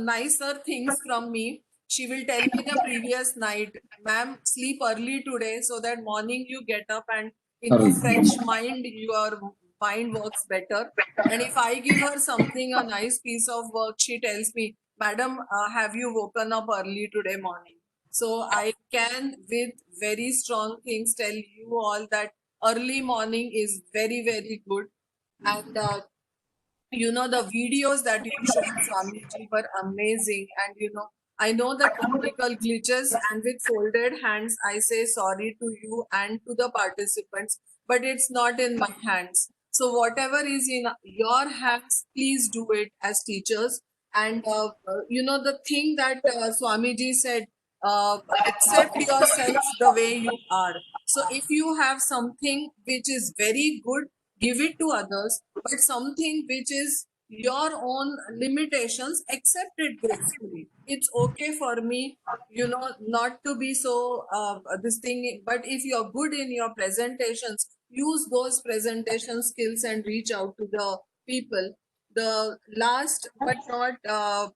nicer things from me, she will tell me the previous night, ma'am, sleep early today so that morning you get up and in a fresh mind, your mind works better. And if I give her something, a nice piece of work, she tells me, madam, have you woken up early today morning? So I can, with very strong things, tell you all that early morning is very, very good. And the videos that you showed, Swamiji, were amazing. And I know the technical glitches, and with folded hands, I say sorry to you and to the participants, but it's not in my hands. So whatever is in your hands, please do it as teachers. And the thing that Swamiji said, accept yourself the way you are. So if you have something which is very good, give it to others, but something which is your own limitations, accept it gracefully. It's okay for me, not to be so this thing, but if you're good in your presentations, use those presentation skills and reach out to the people. The last but not, the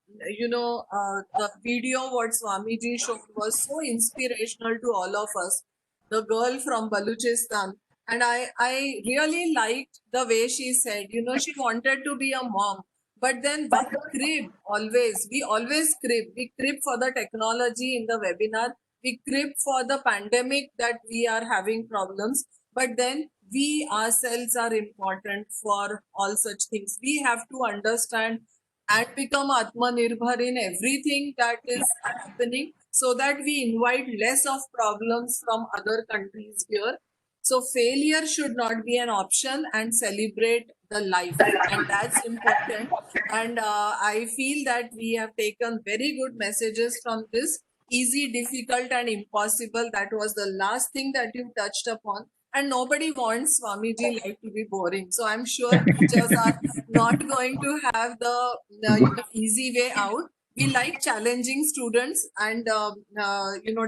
video what Swamiji showed was so inspirational to all of us. The girl from Baluchistan, and I really liked the way she said, she wanted to be a mom, but then we crib always. We always crib. We crib for the technology in the webinar. We crib for the pandemic that we are having problems. But then we ourselves are important for all such things. We have to understand and become Atmanirbhar in everything that is happening, so that we invite less of problems from other countries here. So failure should not be an option, and celebrate the life, and that's important. And I feel that we have taken very good messages from this. Easy, difficult, and impossible. That was the last thing that you touched upon. And nobody wants Swamiji life to be boring. So I'm sure teachers are not going to have the easy way out. We like challenging students and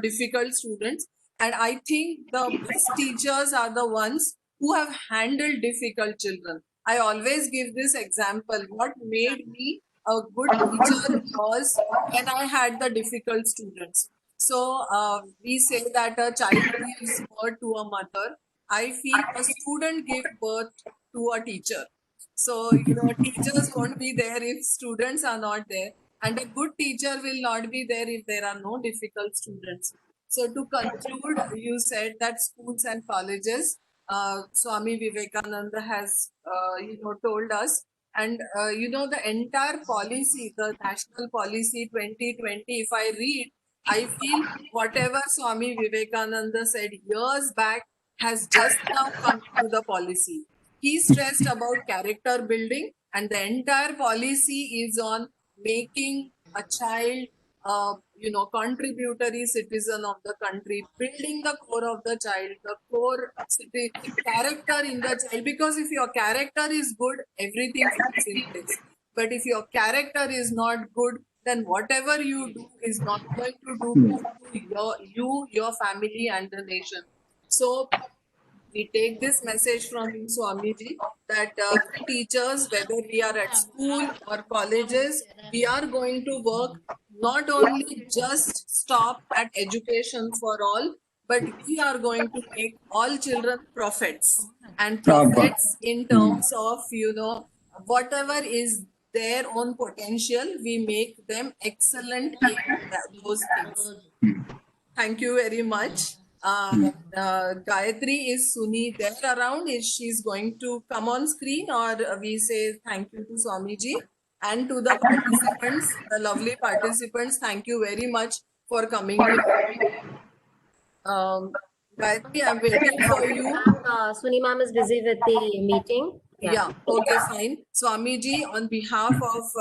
difficult students. And I think the best teachers are the ones who have handled difficult children. I always give this example. What made me a good teacher was when I had the difficult students. So we say that a child gives birth to a mother. I feel a student gives birth to a teacher. So, teachers won't be there if students are not there. And a good teacher will not be there if there are no difficult students. So to conclude, you said that schools and colleges, Swami Vivekananda has, told us And the entire policy, the national policy 2020, if I read, I feel whatever Swami Vivekananda said years back has just now come to the policy. He stressed about character building, and the entire policy is on making a child contributory citizen of the country, building the core of the child, the core character in the child. Because if your character is good, everything falls in place. But if your character is not good, then whatever you do is not going to do good to your family, and the nation. So we take this message from Swamiji that teachers, whether we are at school or colleges, we are going to work not only just stop at education for all, but we are going to make all children prophets, and prophets in terms of, whatever is their own potential, we make them excellent in those things. Thank you very much. Gayatri, is Suni there around? Is she's going to come on screen, or we say thank you to Swamiji and to the participants, the lovely participants. Thank you very much for coming. Gayatri, I'm waiting for you. Suni ma'am is busy with the meeting. Yeah, okay, fine. Swamiji, on behalf of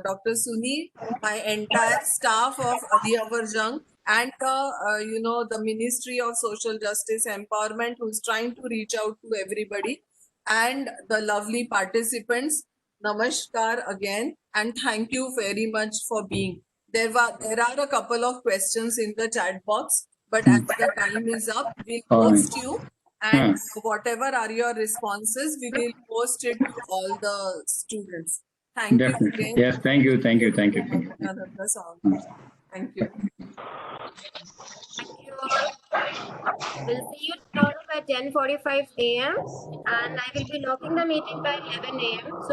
Dr. Suni, my entire staff of Adhiyavarjang, and the Ministry of Social Justice Empowerment, who's trying to reach out to everybody, and the lovely participants, namaskar again, and thank you very much for being. There are a couple of questions in the chat box, but as the time is up, we'll post you. And whatever are your responses, we will post it to all the students. Thank Definitely. you again. Yes, thank you. Thank you. Thank you. We'll see you tomorrow by 10:45 a.m. and I will be logging the meeting by 11 a.m. So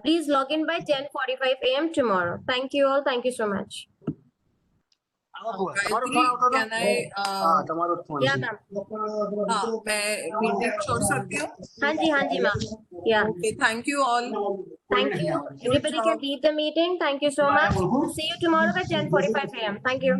please log in by 10:45 a.m. tomorrow. Thank you all. Thank you so much. Gayatri, can I? Yeah, ma'am. मैं meeting छोड़ सकती हूँ? हाँ जी, ma'am. Yeah. Okay, thank you all. Thank you. Everybody can leave the meeting. Thank you so much. See you tomorrow by 10:45 a.m. Thank you.